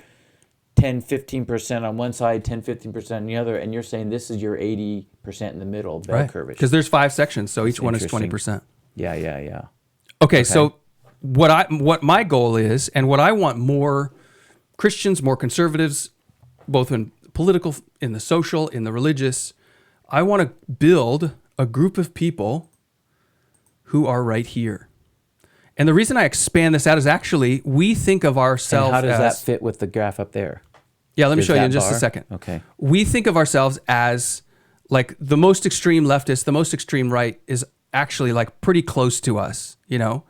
10, 15% on one side, 10, 15% on the other, and you're saying this is your 80% in the middle bell curve. Because there's 5 sections, so each one is interesting. 20%. Yeah. Okay, so what my goal is, and what I want more Christians, more conservatives, both in political, in the social, in the religious, I want to build a group of people who are right here. And the reason I expand this out is actually we think of ourselves And how does as... that fit with the graph up there? Yeah, let me Is show you that in just a bar? second. Okay. We think of ourselves as like the most extreme leftist, the most extreme right is actually like pretty close to us, you know?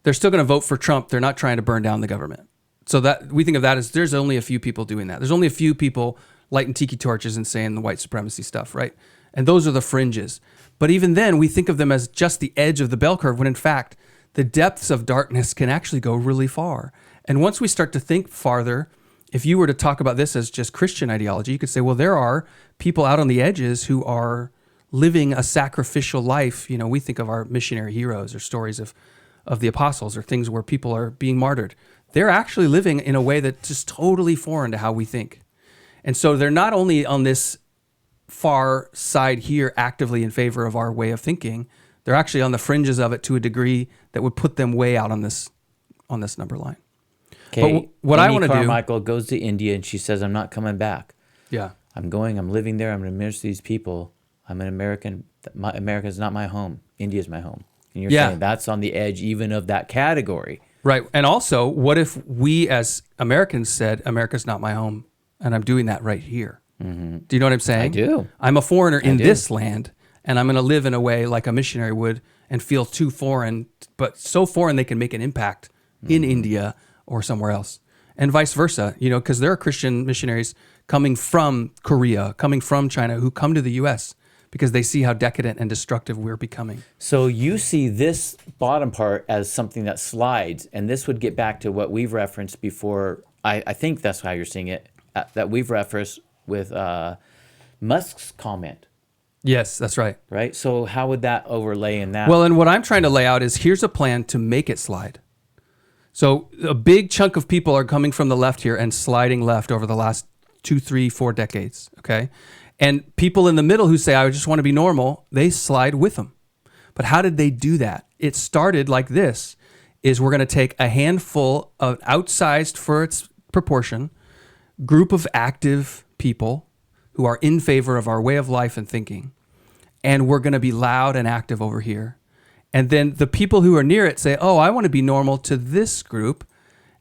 They're still going to vote for Trump. They're not trying to burn down the government. So that we think of that as there's only a few people doing that. There's only a few people lighting tiki torches and saying the white supremacy stuff, right? And those are the fringes. But even then, we think of them as just the edge of the bell curve, when in fact, the depths of darkness can actually go really far. And once we start to think farther, if you were to talk about this as just Christian ideology, you could say, well, there are people out on the edges who are living a sacrificial life. You know, we think of our missionary heroes or stories of the apostles or things where people are being martyred. They're actually living in a way that's just totally foreign to how we think. And so they're not only on this far side here actively in favor of our way of thinking, they're actually on the fringes of it to a degree that would put them way out on this number line. Okay. But what I want to do... Carmichael goes to India and she says, I'm not coming back. Yeah. I'm living there. I'm going to minister to these people. I'm an American. America is not my home. India is my home. And you're saying that's on the edge even of that category. Right. And also, what if we as Americans said, America's not my home, and I'm doing that right here? Mm-hmm. Do you know what I'm saying? I do. I'm a foreigner in this land, and I'm going to live in a way like a missionary would and feel too foreign, but so foreign they can make an impact in India or somewhere else. And vice versa, you know, because there are Christian missionaries coming from Korea, coming from China, who come to the U.S. because they see how decadent and destructive we're becoming. So you see this bottom part as something that slides, and this would get back to what we've referenced before. I think that's how you're seeing it, that we've referenced with Musk's comment. Yes, that's right. Right? So how would that overlay in that? Well, and what I'm trying to lay out is here's a plan to make it slide. So a big chunk of people are coming from the left here and sliding left over the last 2, 3, 4 decades, okay? And people in the middle who say, I just want to be normal, they slide with them. But how did they do that? It started like this, is we're going to take a handful of outsized for its proportion, group of active people who are in favor of our way of life and thinking, and we're going to be loud and active over here. And then the people who are near it say, oh, I want to be normal to this group.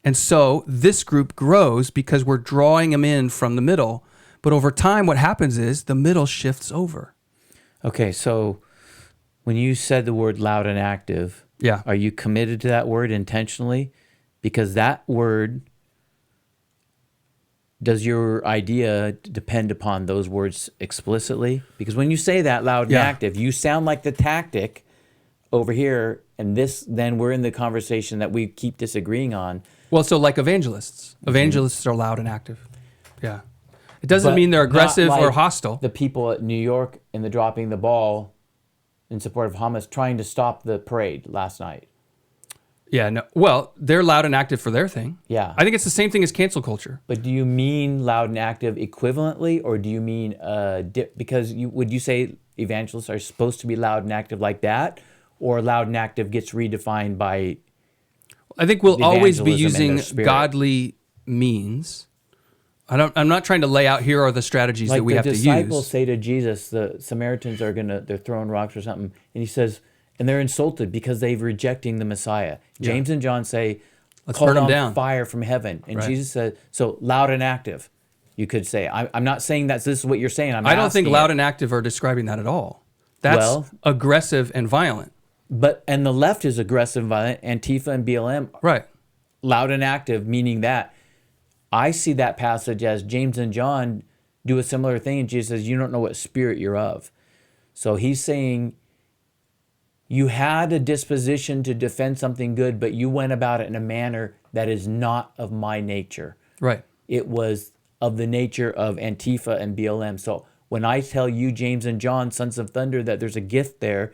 And so this group grows because we're drawing them in from the middle. But over time, what happens is the middle shifts over. Okay, so when you said the word loud and active, Yeah. are you committed to that word intentionally? Because that word, does your idea depend upon those words explicitly? Because when you say that loud and Yeah. active, you sound like the tactic over here, and this, then we're in the conversation that we keep disagreeing on. Well, so like evangelists. Evangelists are loud and active. Yeah. It doesn't mean they're not aggressive or like hostile. The people at New York in the dropping the ball in support of Hamas trying to stop the parade last night. Yeah, no. Well, they're loud and active for their thing. Yeah. I think it's the same thing as cancel culture. But do you mean loud and active equivalently, or do you mean because would you say evangelists are supposed to be loud and active like that, or loud and active gets redefined by? I think we'll always be evangelism and using their spirit. godly means. I'm not trying to lay out here are the strategies that we have to use. Like the disciples say to Jesus, the Samaritans they're throwing rocks or something, and he says, and they're insulted because they're rejecting the Messiah. James and John say, Let's call burn 'em down down. fire from heaven. And Right. Jesus said, so loud and active, you could say. I'm not saying that this is what you're saying. I don't think asking loud it. and active are describing that at all. That's Well- aggressive and violent. And the left is aggressive and violent. Antifa and BLM, Right. loud and active, meaning that. I see that passage as James and John do a similar thing, and Jesus says, you don't know what spirit you're of. So he's saying, you had a disposition to defend something good, but you went about it in a manner that is not of my nature. Right. It was of the nature of Antifa and BLM. So when I tell you, James and John, sons of thunder, that there's a gift there,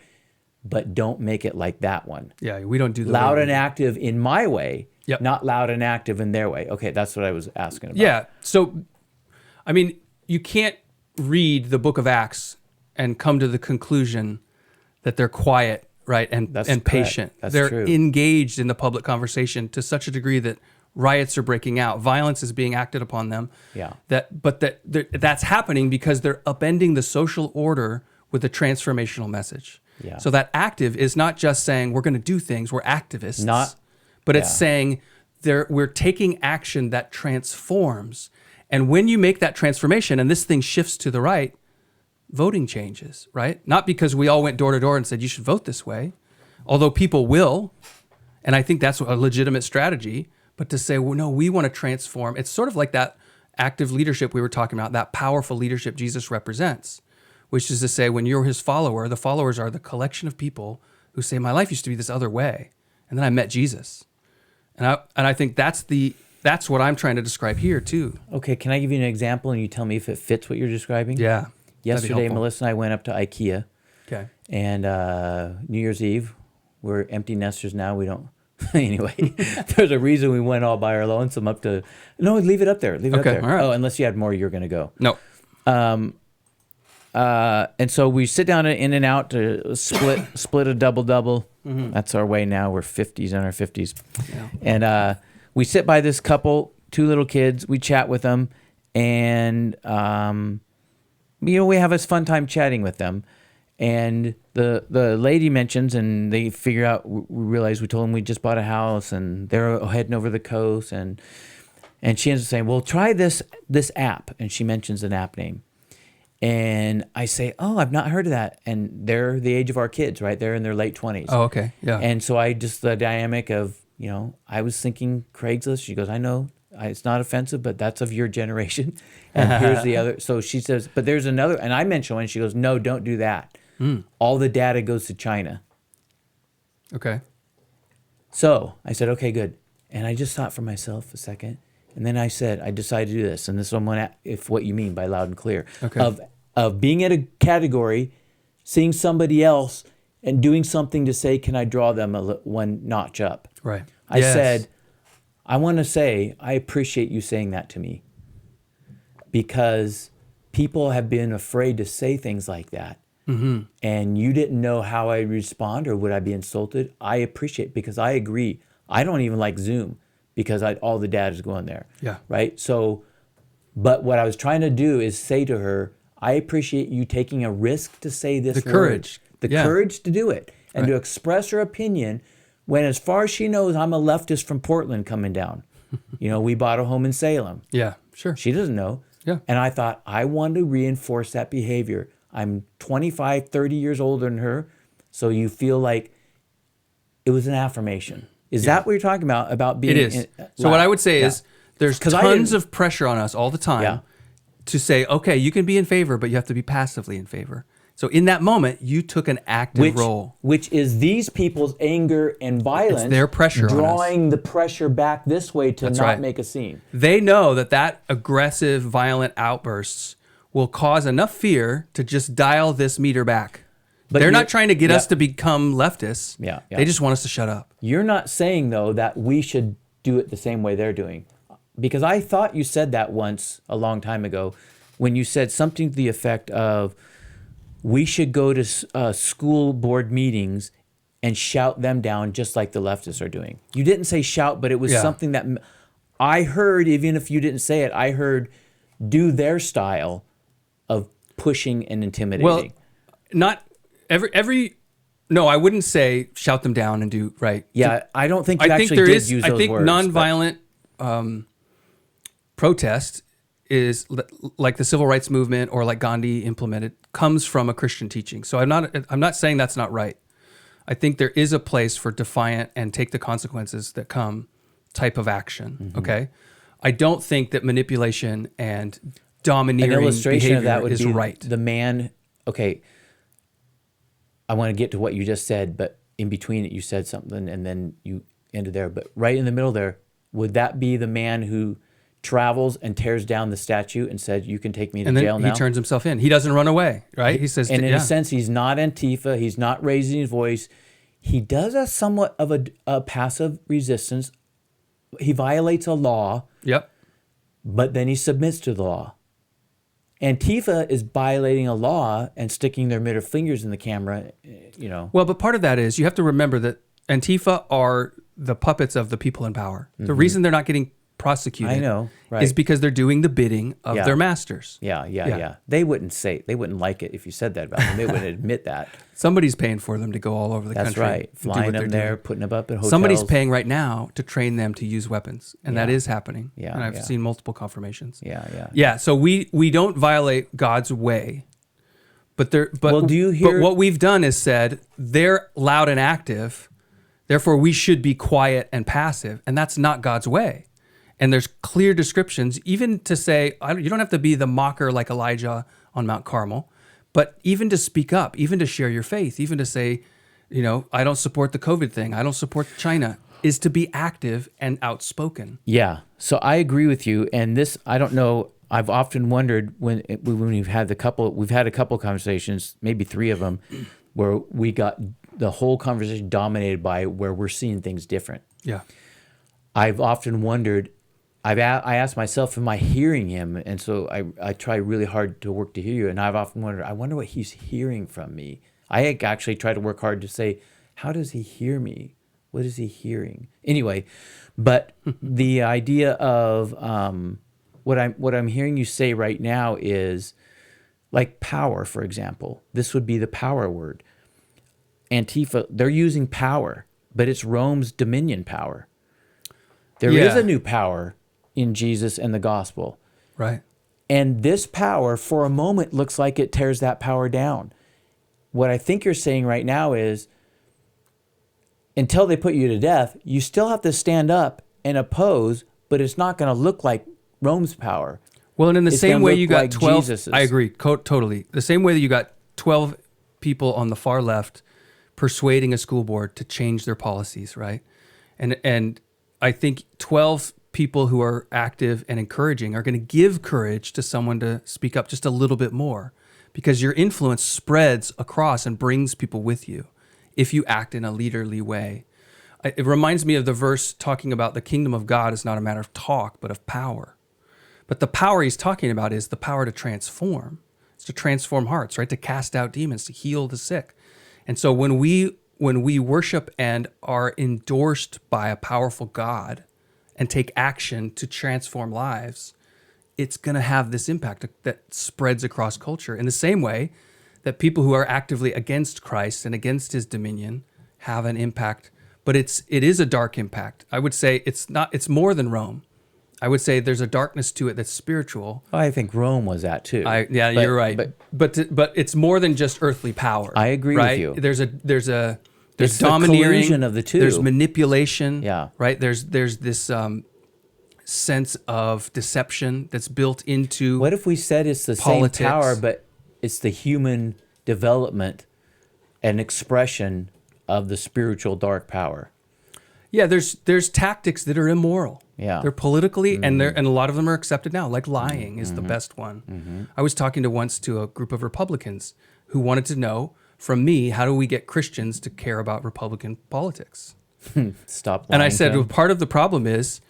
but don't make it like that one. Yeah, we don't do the Loud way and we do. active in my way, Yep. not loud and active in their way. Okay, that's what I was asking about. Yeah. So, I mean, you can't read the book of Acts and come to the conclusion that they're quiet, right, and That's and correct. patient. That's they're true. engaged in the public conversation to such a degree that riots are breaking out, violence is being acted upon them. Yeah. That's happening because they're upending the social order with a transformational message. Yeah. So that active is not just saying we're going to do things, we're activists. But it's saying we're taking action that transforms. And when you make that transformation and this thing shifts to the right, voting changes, right? Not because we all went door to door and said, you should vote this way, although people will. And I think that's a legitimate strategy. But to say, well, no, we want to transform. It's sort of like that active leadership we were talking about, that powerful leadership Jesus represents, which is to say, when you're his follower, the followers are the collection of people who say, my life used to be this other way. And then I met Jesus. And I think that's what I'm trying to describe here too. Okay, can I give you an example and you tell me if it fits what you're descriing? Yeah. that'd be Yesterday, helpful. Melissa and I went up to IKEA, Okay. and New Year's Eve, we're empty nesters now. We don't. Anyway, there's a reason we went all by our lonesome up to. No, leave it up there. Leave it Okay, up there. all right. Oh, unless you had more, you're going to go. No. And so we sit down at In and Out to split a double. Mm-hmm. That's our way now. We're 50s in our 50s. Yeah. And we sit by this couple, 2 little kids. We chat with them, and we have a fun time chatting with them. And the lady mentions, and they figure out, we realize we told them we just bought a house, and they're heading over the coast, and she ends up saying, well, try this app, and she mentions an app name. And I say, oh, I've not heard of that. And they're the age of our kids, right? They're in their late 20s. Oh, okay. Yeah. And so the dynamic of, I was thinking Craigslist. She goes, I know. It's not offensive, but that's of your generation. And here's the other. So she says, but there's another. And I mentioned one. She goes, no, don't do that. All the data goes to China. Okay. So I said, okay, good. And I just thought for myself a second. And then I said, I decided to do this. And this is if what you mean by loud and clear. Okay. Of being at a category, seeing somebody else and doing something to say, can I draw them one notch up? Right. I said, I want to say, I appreciate you saying that to me, because people have been afraid to say things like that. And you didn't know how I'd respond, or would I be insulted? I appreciate, because I agree. I don't even like Zoom because all the data is going there. Yeah. Right. So, but what I was trying to do is say to her, I appreciate you taking a risk to say this word. Courage. The courage to do it and to express her opinion, when as far as she knows, I'm a leftist from Portland coming down. We bought a home in Salem. Yeah, sure. She doesn't know. Yeah. And I thought, I want to reinforce that behavior. I'm 25, 30 years older than her. So you feel like it was an affirmation. Is that what you're talking about being? It is. So what I would say is there's tons of pressure on us all the time to say, okay, you can be in favor, but you have to be passively in favor. So in that moment, you took an active role. Which is these people's anger and violence. It's their pressure on us. Drawing the pressure back this way to not make a scene. They know that aggressive, violent outbursts will cause enough fear to just dial this meter back. But they're not trying to get us to become leftists. They just want us to shut up. You're not saying, though, that we should do it the same way they're doing. Because I thought you said that once a long time ago, when you said something to the effect of, we should go to school board meetings and shout them down just like the leftists are doing. You didn't say shout, but it was something that I heard, even if you didn't say it, I heard do their style of pushing and intimidating. Well, not no, I wouldn't say shout them down and do right. Yeah, I don't think you actually did use those words. I think nonviolent protest is like the civil rights movement, or like Gandhi implemented, comes from a Christian teaching. So I'm not saying that's not right. I think there is a place for defiant and take the consequences that come type of action. Okay, I don't think that manipulation and domineering an illustration behavior of that would is be right. The man. Okay, I want to get to what you just said, but in between it, you said something and then you ended there. But right in the middle there, would that be the man who travels and tears down the statue and said, you can take me to jail now? He turns himself in. He doesn't run away, right? He says, and in a sense, he's not Antifa. He's not raising his voice. He does a somewhat of a passive resistance. He violates a law. Yep. But then he submits to the law. Antifa is violating a law and sticking their middle fingers in the camera, Well, but part of that is you have to remember that Antifa are the puppets of the people in power. The reason they're not getting prosecuted is because they're doing the bidding of their masters. Yeah. They wouldn't like it if you said that about them. They wouldn't admit that. Somebody's paying for them to go all over the country. That's right. Flying them there, putting them up in hotels. Somebody's paying right now to train them to use weapons, and that is happening. Yeah, and I've seen multiple confirmations. Yeah. So we don't violate God's way, but do you hear? But what we've done is said they're loud and active, therefore we should be quiet and passive, and that's not God's way. And there's clear descriptions, even to say, you don't have to be the mocker like Elijah on Mount Carmel, but even to speak up, even to share your faith, even to say, I don't support the COVID thing, I don't support China, is to be active and outspoken. Yeah. So I agree with you. And this, I don't know, I've often wondered when we've had a couple conversations, maybe 3 of them, where we got the whole conversation dominated by where we're seeing things different. Yeah. I've often wondered, I asked myself, am I hearing him? And so I try really hard to work to hear you. And I've often wondered, I wonder what he's hearing from me. I actually try to work hard to say, how does he hear me? What is he hearing? Anyway, but the idea of what I'm hearing you say right now is like power, for example. This would be the power word. Antifa, they're using power, but it's Rome's dominion power. There is a new power in Jesus and the gospel. Right. And this power, for a moment, looks like it tears that power down. What I think you're saying right now is, until they put you to death, you still have to stand up and oppose, but it's not going to look like Rome's power. Well, and in the It's same gonna way look you got like 12, Jesus's. I agree, totally. The same way that you got 12 people on the far left persuading a school board to change their policies, right? And I think 12 people who are active and encouraging are going to give courage to someone to speak up just a little bit more, because your influence spreads across and brings people with you if you act in a leaderly way. It reminds me of the verse talking about the kingdom of God is not a matter of talk, but of power. But the power he's talking about is the power to transform. It's to transform hearts, right? To cast out demons, to heal the sick. And so when we worship and are endorsed by a powerful God and take action to transform lives, it's going to have this impact that spreads across culture in the same way that people who are actively against Christ and against his dominion have an impact. But it is a dark impact. I would say it's more than Rome. I would say there's a darkness to it that's spiritual. I think Rome was that too. You're right. But it's more than just earthly power. I agree with you. There's It's domineering. the collusion of the two. There's manipulation. Yeah. Right. There's this sense of deception that's built into. What if we said it's the politics. same power, but it's the human development and expression of the spiritual dark power? Yeah, there's tactics that are immoral. Yeah. They're politically, and a lot of them are accepted now. Like lying is the best one. I was talking once to a group of Republicans who wanted to know from me, how do we get Christians to care about Republican politics? Stop lying. And I said, to well, them. part of the problem is,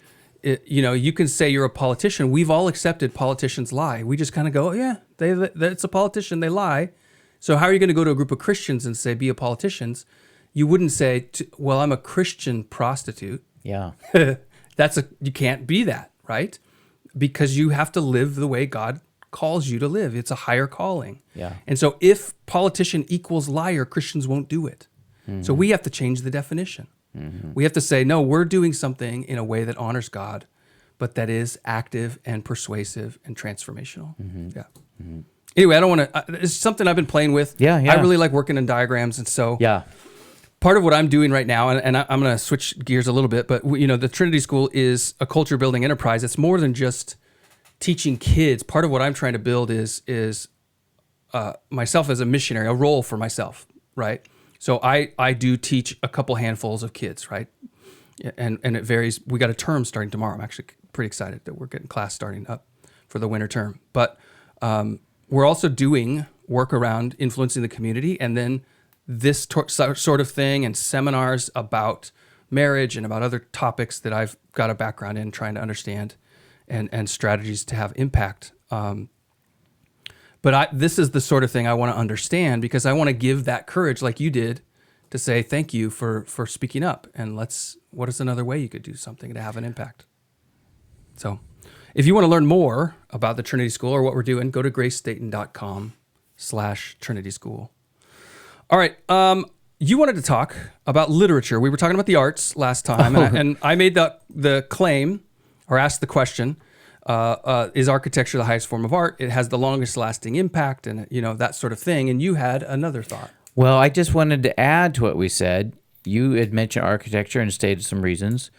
you can say you're a politician. We've all accepted politicians lie. We just kind of go, yeah, it's a politician. They lie. So how are you going to go to a group of Christians and say, be a politician? You wouldn't say, well, I'm a Christian prostitute. Yeah. You can't be that, right? Because you have to live the way God calls you to live. It's a higher calling. Yeah. And so if politician equals liar, Christians won't do it. So we have to change the definition. We have to say, no, we're doing something in a way that honors God, but that is active and persuasive and transformational. Yeah. Anyway, I don't want to, it's something I've been playing with. Yeah. I really like working in diagrams. And so Yeah. part of what I'm doing right now, and I'm going to switch gears a little bit, but the Trinity School is a culture building enterprise. It's more than just teaching kids. Part of what I'm trying to build is myself as a missionary, a role for myself, right? So I do teach a couple handfuls of kids, right? And it varies. We got a term starting tomorrow. I'm actually pretty excited that we're getting class starting up for the winter term. But we're also doing work around influencing the community, and then this sort of thing and seminars about marriage and about other topics that I've got a background in trying to understand and strategies to have impact. But this is the sort of thing I want to understand, because I want to give that courage like you did to say, thank you for speaking up. And what is another way you could do something to have an impact? So if you want to learn more about the Trinity School or what we're doing, go to gracestaton.com/Trinity School. All right. You wanted to talk about literature. We were talking about the arts last time, and I made the claim, or asked the question, is architecture the highest form of art? It has the longest lasting impact, and that sort of thing. And you had another thought. Well, I just wanted to add to what we said. You had mentioned architecture and stated some reasons.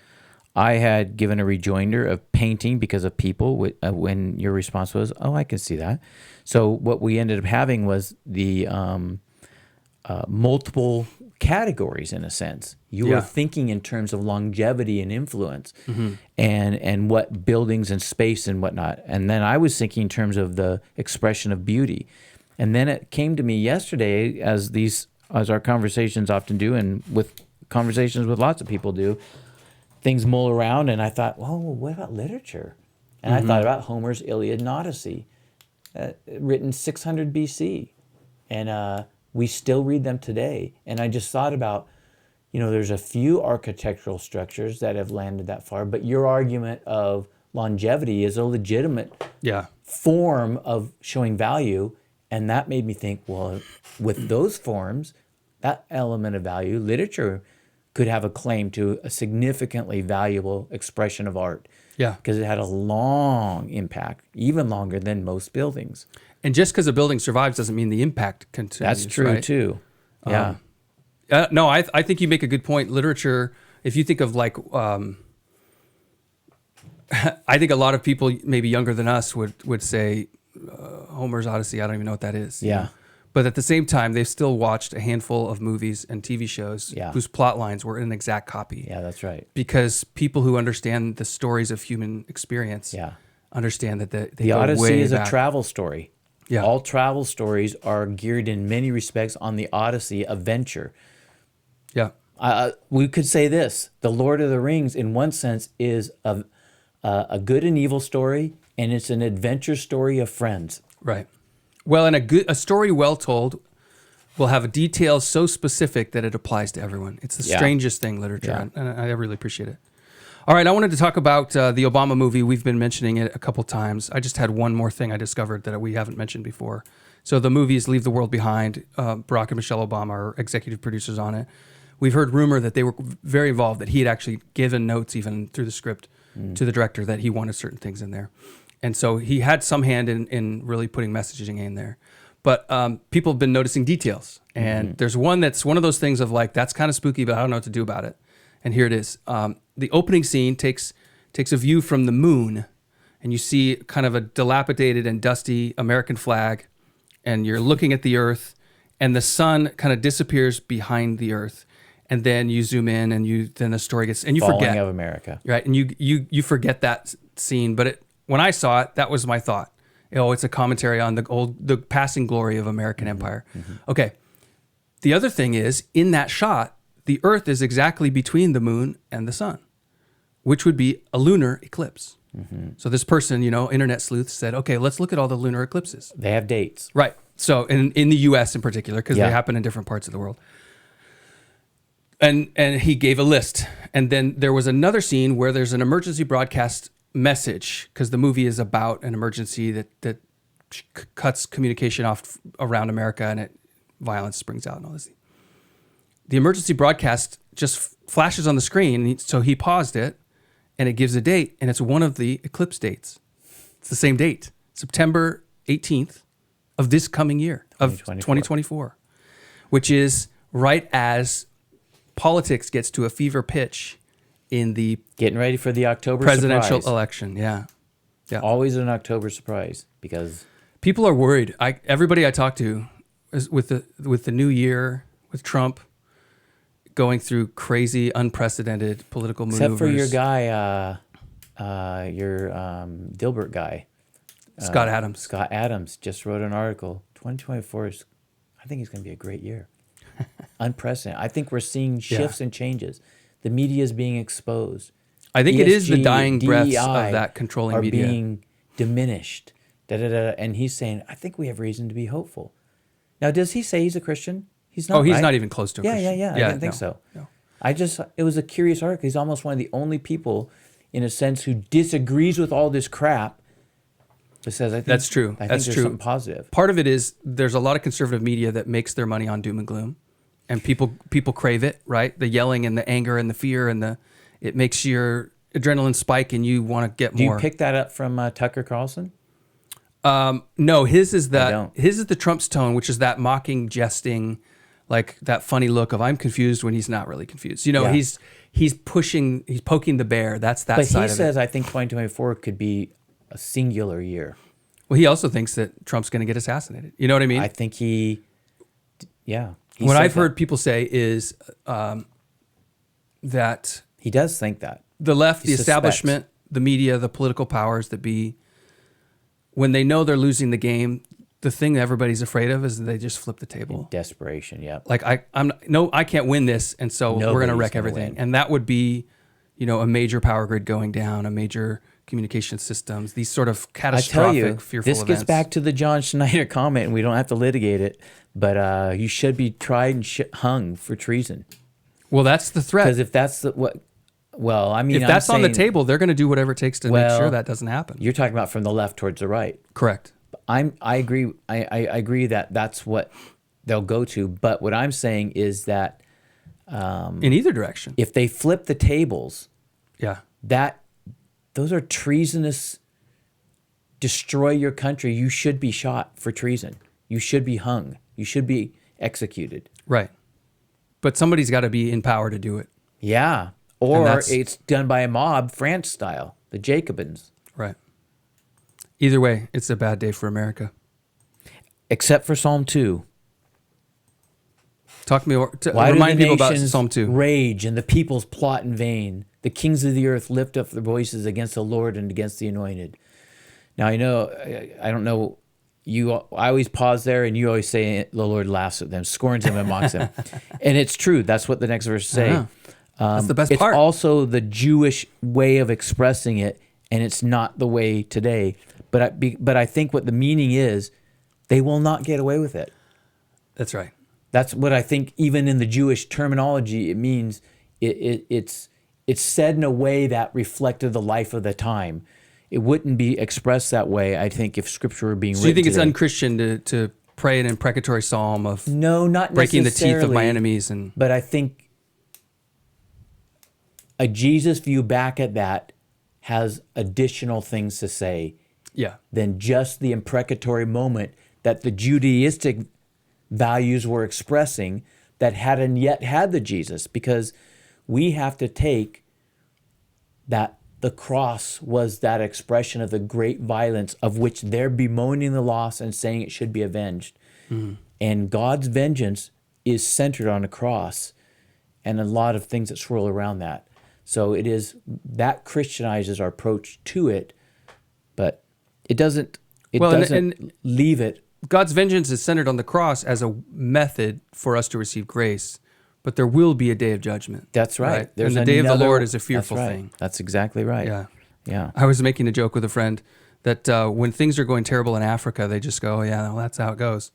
I had given a rejoinder of painting because of people when your response was, oh, I can see that. So what we ended up having was the multiple categories, in a sense. You were thinking in terms of longevity and influence, and what buildings and space and whatnot. And then I was thinking in terms of the expression of beauty. And then it came to me yesterday, as our conversations often do, and with conversations with lots of people do, things mull around, and I thought, well, what about literature? And I thought about Homer's Iliad and Odyssey, written 600 BC. And we still read them today. And I just thought about, there's a few architectural structures that have landed that far, but your argument of longevity is a legitimate form of showing value. And that made me think, well, with those forms, that element of value, literature could have a claim to a significantly valuable expression of art. Yeah. Because it had a long impact, even longer than most buildings. And just because a building survives doesn't mean the impact continues. That's true, right? too. Yeah. No, I think you make a good point. Literature, if you think of like, I think a lot of people, maybe younger than us, would say Homer's Odyssey. I don't even know what that is. Yeah. But at the same time, they've still watched a handful of movies and TV shows whose plot lines were an exact copy. Yeah, that's right. Because people who understand the stories of human experience understand that they the go Odyssey way is back. a travel story. Yeah. All travel stories are geared in many respects on the Odyssey of venture. Yeah. We could say this: the Lord of the Rings, in one sense, is a good and evil story, and it's an adventure story of friends. Right. Well, and a story well told will have details so specific that it applies to everyone. It's the strangest thing, literature, and I really appreciate it. All right, I wanted to talk about the Obama movie. We've been mentioning it a couple times. I just had one more thing I discovered that we haven't mentioned before. So the movie is Leave the World Behind. Barack and Michelle Obama are executive producers on it. We've heard rumor that they were very involved, that he had actually given notes even through the script to the director that he wanted certain things in there. And so he had some hand in really putting messaging in there. But people have been noticing details. And there's one that's one of those things of like, that's kind of spooky, but I don't know what to do about it. And here it is. The opening scene takes a view from the moon, and you see kind of a dilapidated and dusty American flag, and you're looking at the earth, and the sun kind of disappears behind the earth. And then you zoom in, and then the story gets, and you Falling forget. of America. Right, and you forget that scene, but when I saw it, that was my thought. It's a commentary on the passing glory of American empire. Okay. The other thing is, in that shot, the Earth is exactly between the moon and the sun, which would be a lunar eclipse. So this person, internet sleuth, said, okay, let's look at all the lunar eclipses. They have dates. Right. So in the U.S. in particular, because they happen in different parts of the world. And he gave a list. And then there was another scene where there's an emergency broadcast message, because the movie is about an emergency that cuts communication off around America, and violence springs out and all this. The emergency broadcast just flashes on the screen, so he paused it, and it gives a date, and it's one of the eclipse dates. It's the same date, September 18th of this coming year, of 2024, which is right as politics gets to a fever pitch in the Getting ready for the October presidential surprise. election. Yeah. Always an October surprise, because people are worried. Everybody I talk to is with the new year, with Trump going through crazy, unprecedented political maneuvers. except for your guy, your Dilbert guy, Scott Adams. Scott Adams just wrote an article. 2024 is, I think it's going to be a great year. Unprecedented. I think we're seeing shifts and changes. The media is being exposed. I think it is the dying breaths DEI of that controlling are media. being diminished. And he's saying, I think we have reason to be hopeful. Now, does he say he's a Christian? He's not. He's right? not even close to a Christian. I didn't think so. No. It was a curious article. He's almost one of the only people, in a sense, who disagrees with all this crap, but says, I think That's true. I That's think there's true. something positive. Part of it is there's a lot of conservative media that makes their money on doom and gloom, and people crave it, right? The yelling and the anger and the fear and it makes your adrenaline spike and you want to get Do more. you pick that up from Tucker Carlson? No, his is don't. the Trump's tone, which is that mocking, jesting, like that funny look of I'm confused when he's not really confused. He's poking the bear. That's that But side he of it. says, I think 2024 could be a singular year. Well, he also thinks that Trump's going to get assassinated. You know what I mean? I think he what said I've that. heard people say is that He does think that. the left, He the suspects. establishment, the media, the political powers that be, when they know they're losing the game, the thing that everybody's afraid of is that they just flip the table. Desperation, yeah. Like I can't win this, and so we're going to Nobody's wreck gonna everything. win. And that would be, a major power grid going down, a major communication systems, these sort of I catastrophic, tell you, fearful this events. gets back to the John Schneider comment, and we don't have to litigate it, but you should be tried and hung for treason. Well, that's the threat. Because if that's I mean, If that's I'm on the saying- table, they're going to do whatever it takes to make Well, sure that doesn't happen. You're talking about from the left towards the right. Correct. I agree. I agree that that's what they'll go to. But what I'm saying is that In either direction. if they flip the tables, Yeah. those are treasonous. Destroy your country. You should be shot for treason. You should be hung. You should be executed. Right. But somebody's got to be in power to do it. Yeah. Or that's- it's done by a mob, France style. the Jacobins. Right. Either way, it's a bad day for America. Except for Psalm 2. Talk me, Why remind do the people about nations Psalm 2. rage and the peoples plot in vain? The kings of the earth lift up their voices against the Lord and against the anointed. Now, I know, I don't know, I always pause there and you always say the Lord laughs at them, scorns them and mocks them. And it's true. That's what the next verse say. Yeah. That's the best it's part. It's also the Jewish way of expressing it, and it's not the way today. But I think what the meaning is, they will not get away with it. That's right. That's what I think. Even in the Jewish terminology, it means it's said in a way that reflected the life of the time. It wouldn't be expressed that way, I think, if Scripture were being written. So you think it's today. unchristian to pray an imprecatory psalm of No, not breaking the teeth of my necessarily, enemies? But I think a Jesus view back at that has additional things to say Yeah. than just the imprecatory moment that the Judaistic values were expressing that hadn't yet had the Jesus, because we have to take that the cross was that expression of the great violence of which they're bemoaning the loss and saying it should be avenged. Mm-hmm. And God's vengeance is centered on a cross and a lot of things that swirl around that. So it is that Christianizes our approach to it, but it doesn't and leave it. God's vengeance is centered on the cross as a method for us to receive grace, but there will be a day of judgment. That's right. And the day of the Lord is a fearful that's right. thing. That's exactly right. Yeah. Yeah. I was making a joke with a friend that when things are going terrible in Africa, they just go, oh, yeah, well, that's how it goes.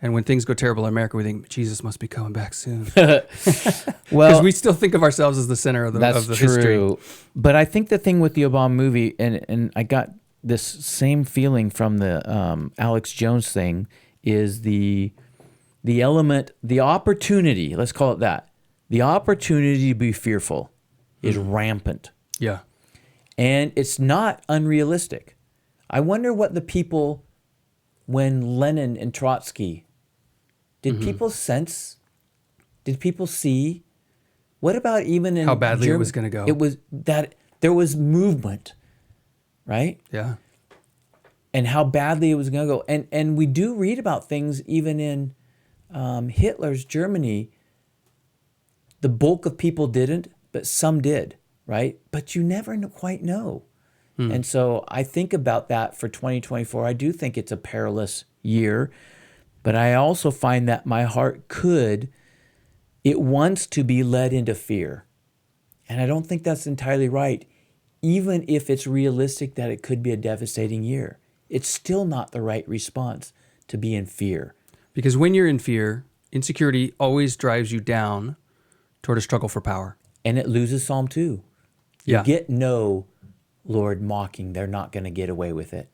And when things go terrible in America, we think, Jesus must be coming back soon. Because we still think of ourselves as the center of the history. True. But I think the thing with the Obama movie, and I got this same feeling from the Alex Jones thing, is the element, the opportunity, let's call it that. The opportunity to be fearful is rampant. Yeah. And it's not unrealistic. I wonder what the people, when Lenin and Trotsky, did people sense? Did people see? What about even in how badly Germany? it was going to go? It was that there was movement, right? Yeah. And how badly it was going to go. And we do read about things even in Hitler's Germany. The bulk of people didn't, but some did, right? But you never quite know. And so I think about that for 2024. I do think it's a perilous year, but I also find that my heart it wants to be led into fear. And I don't think that's entirely right, even if it's realistic that it could be a devastating year. It's still not the right response to be in fear. Because when you're in fear, insecurity always drives you down toward a struggle for power. And it loses Psalm 2. You get no, Lord, mocking. They're not going to get away with it.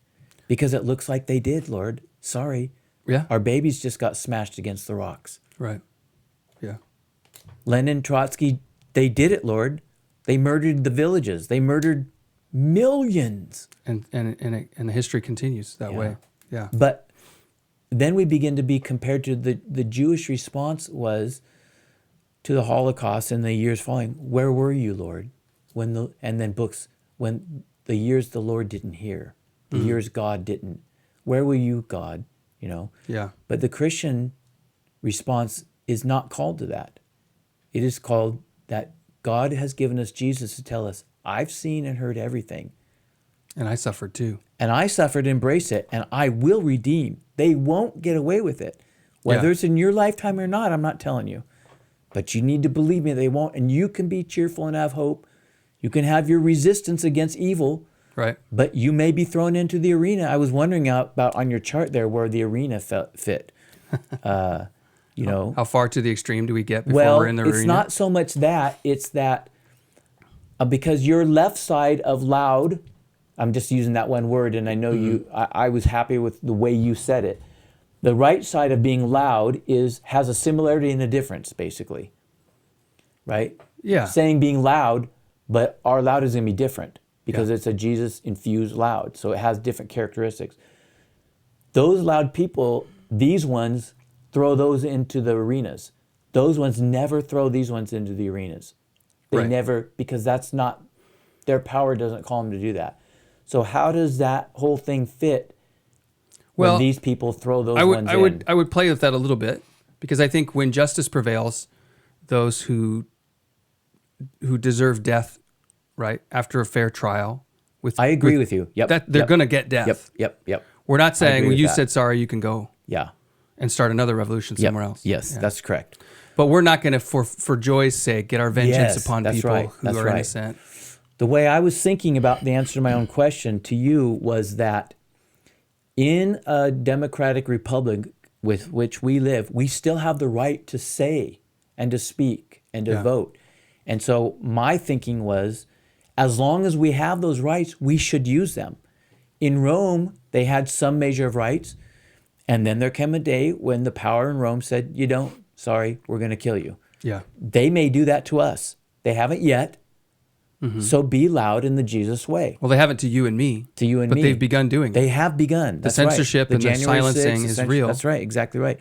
Because it looks like they did, Lord. Sorry. Yeah. Our babies just got smashed against the rocks. Right. Yeah. Lenin, Trotsky, they did it, Lord. They murdered the villages. They murdered millions. And the history continues that way. Yeah. But then we begin to be compared to the Jewish response was to the Holocaust in the years following. Where were you, Lord? When the years the Lord didn't hear, the years God didn't. Where were you, God? You know. Yeah. But the Christian response is not called to that. It is called that God has given us Jesus to tell us, I've seen and heard everything. And I suffered too. And I suffered, embrace it, and I will redeem. They won't get away with it. Whether it's in your lifetime or not, I'm not telling you. But you need to believe me, they won't. And you can be cheerful and have hope. You can have your resistance against evil. Right. But you may be thrown into the arena. I was wondering about on your chart there where the arena fit. You know, how far to the extreme do we get before we're in the arena? It's not so much that. It's that because your left side of loud, I'm just using that one word, and I know I was happy with the way you said it. The right side of being loud has a similarity and a difference, basically. Right? Yeah. Saying being loud, but our loud is going to be different because it's a Jesus-infused loud. So it has different characteristics. Those loud people, these ones, throw those into the arenas. Those ones never throw these ones into the arenas. They never, because that's not their power doesn't call them to do that. So how does that whole thing fit when these people throw those ones in? I would play with that a little bit, because I think when justice prevails, those who deserve death, right, after a fair trial, I agree with you. Yep. That they're going to get death. Yep. We're not saying, well, you that. said sorry, you can go. Yeah. And start another revolution somewhere else. Yes, that's correct. But we're not going to, for joy's sake, get our vengeance upon people who are innocent. The way I was thinking about the answer to my own question to you was that in a democratic republic with which we live, we still have the right to say and to speak and to vote. And so my thinking was, as long as we have those rights, we should use them. In Rome, they had some measure of rights. And then there came a day when the power in Rome said, you don't, sorry, we're going to kill you. Yeah. They may do that to us. They haven't yet. So be loud in the Jesus way. Well, they haven't to you and me. To you and me. me. But they've begun doing it. They have begun. That's the censorship and the silencing is real. That's right. Exactly right.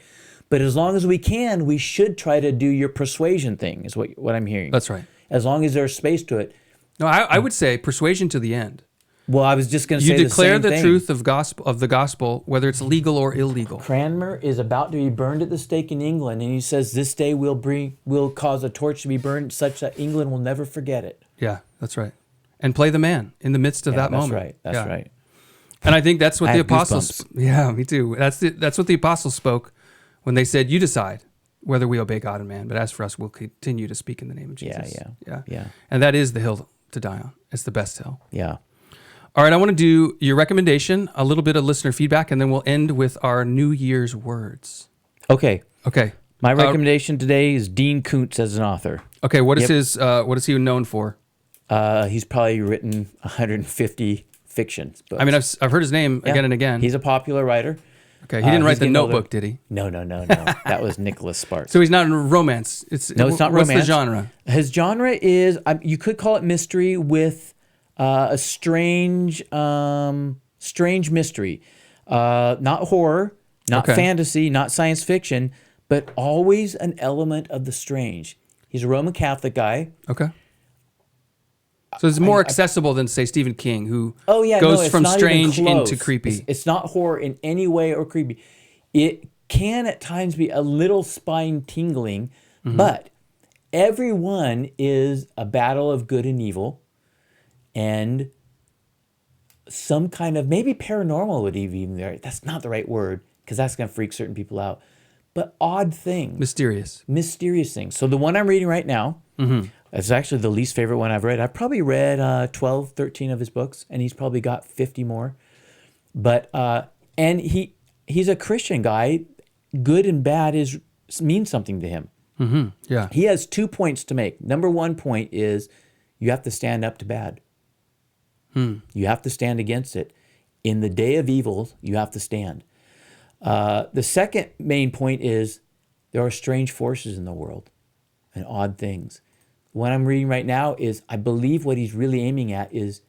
But as long as we can, we should try to do your persuasion thing, is what I'm hearing. That's right. As long as there's space to it. No, I would say persuasion to the end. Well, I was just going to say you declare the same thing. truth of the gospel, whether it's legal or illegal. Cranmer is about to be burned at the stake in England, and he says this day will cause a torch to be burned such that England will never forget it. Yeah, that's right. And play the man in the midst of that moment. That's right. And I think that's what the apostles. Goosebumps. Yeah, me too. That's what the apostles spoke when they said, "You decide whether we obey God and man, but as for us, we'll continue to speak in the name of Jesus." Yeah. And that is the hill to die on. It's the best hill. Yeah. All right, I want to do your recommendation, a little bit of listener feedback, and then we'll end with our New Year's words. Okay. My Uh, recommendation today is Dean Koontz as an author. Okay, what is he known for? He's probably written 150 fiction books. I mean, I've heard his name again and again. He's a popular writer. Okay, he didn't write The Notebook, did he? No. That was Nicholas Sparks. So he's not in romance. It's not romance. What's the genre? His genre is, you could call it mystery with a strange mystery. Not horror, not fantasy, not science fiction, but always an element of the strange. He's a Roman Catholic guy. Okay. So it's more accessible than, say, Stephen King, who goes goes from strange into creepy. It's not horror in any way or creepy. It can at times be a little spine-tingling, but every one is a battle of good and evil, and some kind of, maybe paranormal would even be there. That's not the right word, because that's going to freak certain people out. But odd things. Mysterious things. So the one I'm reading right now, it's actually the least favorite one I've read. I've probably read 12, 13 of his books, and he's probably got 50 more. But and he's a Christian guy. Good and bad means something to him. Yeah. He has 2 points to make. Number 1 point is you have to stand up to bad. You have to stand against it. In the day of evil, you have to stand. The second main point is there are strange forces in the world and odd things. What I'm reading right now is, I believe what he's really aiming at is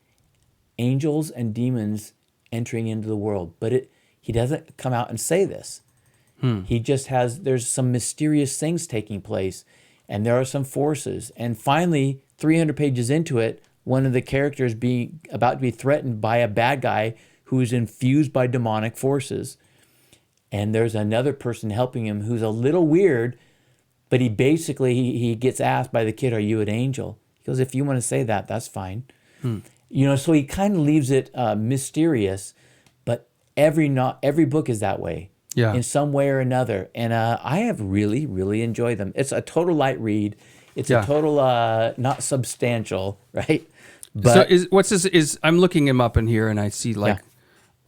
angels and demons entering into the world. But he doesn't come out and say this. He just there's some mysterious things taking place, and there are some forces. And finally, 300 pages into it, one of the characters about to be threatened by a bad guy who is infused by demonic forces. And there's another person helping him who's a little weird, but he gets asked by the kid, "Are you an angel?" He goes, "If you want to say that, that's fine." So he kind of leaves it mysterious, but every book is that way, in some way or another. And I have really, really enjoyed them. It's a total light read. It's a total not substantial, right? But I'm looking him up in here, and I see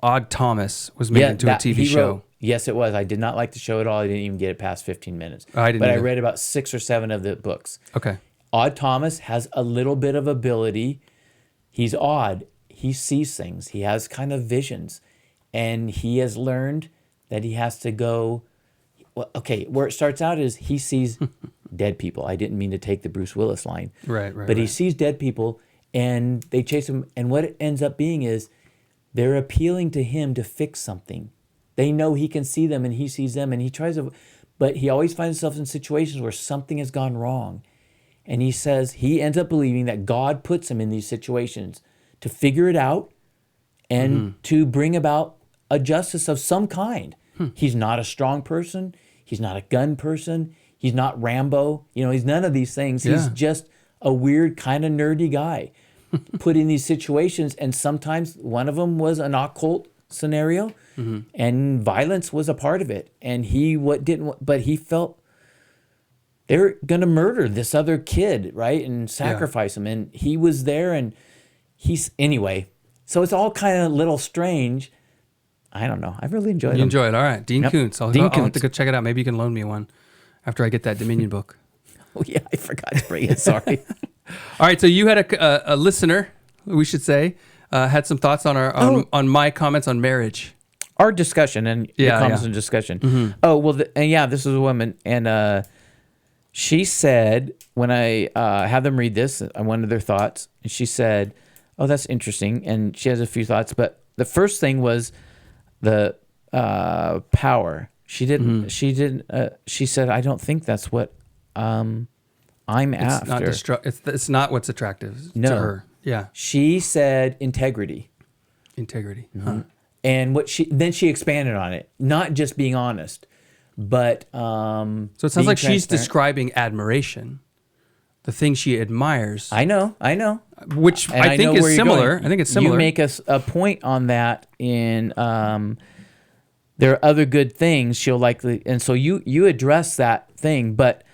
Odd Thomas was made into a TV show. Yes, it was. I did not like the show at all. I didn't even get it past 15 minutes. I read about 6 or 7 of the books. Okay. Odd Thomas has a little bit of ability. He's odd. He sees things. He has kind of visions. And he has learned that he has to go... where it starts out is he sees dead people. I didn't mean to take the Bruce Willis line. Right. But he sees dead people, and they chase him. And what it ends up being is they're appealing to him to fix something. They know he can see them, and he sees them, and he tries to, but he always finds himself in situations where something has gone wrong. And he says he ends up believing that God puts him in these situations to figure it out and to bring about a justice of some kind. He's not a strong person. He's not a gun person. He's not Rambo. He's none of these things. He's just a weird kind of nerdy guy put in these situations. And sometimes one of them was an occult scenario and violence was a part of it. And but he felt they're going to murder this other kid, right? And sacrifice him. And he was there and anyway. So it's all kind of a little strange. I don't know. I really enjoyed it. You enjoy it. All right. Dean Koontz. I'll have Koontz. to go check it out. Maybe you can loan me one after I get that Dominion book. Oh, yeah. I forgot to bring it. Sorry. All right. So you had a listener, we should say, had some thoughts on on my comments on marriage. Our discussion and your comments and discussion. Oh, well, this is a woman. And she said, when I had them read this, I wanted their thoughts. And she said, oh, that's interesting. And she has a few thoughts. But the first thing was the power. She didn't. She said, I don't think that's what I'm after. It's not what's attractive to her. Yeah. She said integrity. Integrity. Huh. And then she expanded on it, not just being honest, but so it sounds like she's describing admiration, the thing she admires. I know. Which I think is similar. I think it's similar. You make a point on that in there are other good things she'll likely, and so you address that thing, but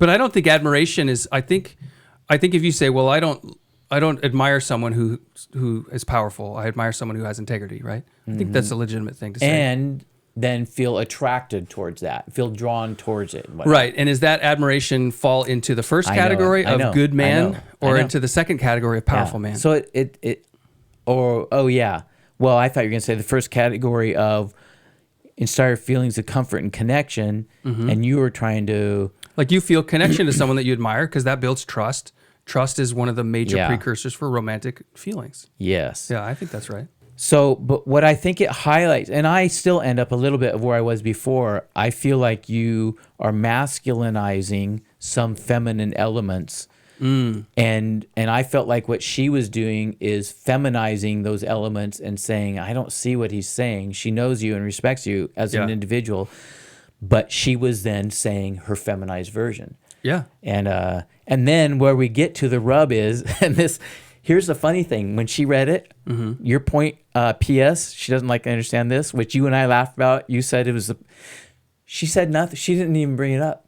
I don't think admiration is. I think if you say, well, I don't admire someone who is powerful. I admire someone who has integrity, right? I think that's a legitimate thing to say. And then feel attracted towards that, feel drawn towards it. Right. And does that admiration fall into the first category of good man or into the second category of powerful man? So well, I thought you were going to say the first category of inspired feelings of comfort and connection, and you were trying to... Like you feel connection to someone that you admire because that builds trust. Trust is one of the major precursors for romantic feelings. Yes. Yeah, I think that's right. So, but what I think it highlights, and I still end up a little bit of where I was before, I feel like you are masculinizing some feminine elements. And I felt like what she was doing is feminizing those elements and saying, I don't see what he's saying. She knows you and respects you as an individual, but she was then saying her feminized version. Yeah. And then where we get to the rub is, and here's the funny thing. When she read it, your point, P.S., she doesn't understand this, which you and I laughed about. You said it was, she said nothing. She didn't even bring it up.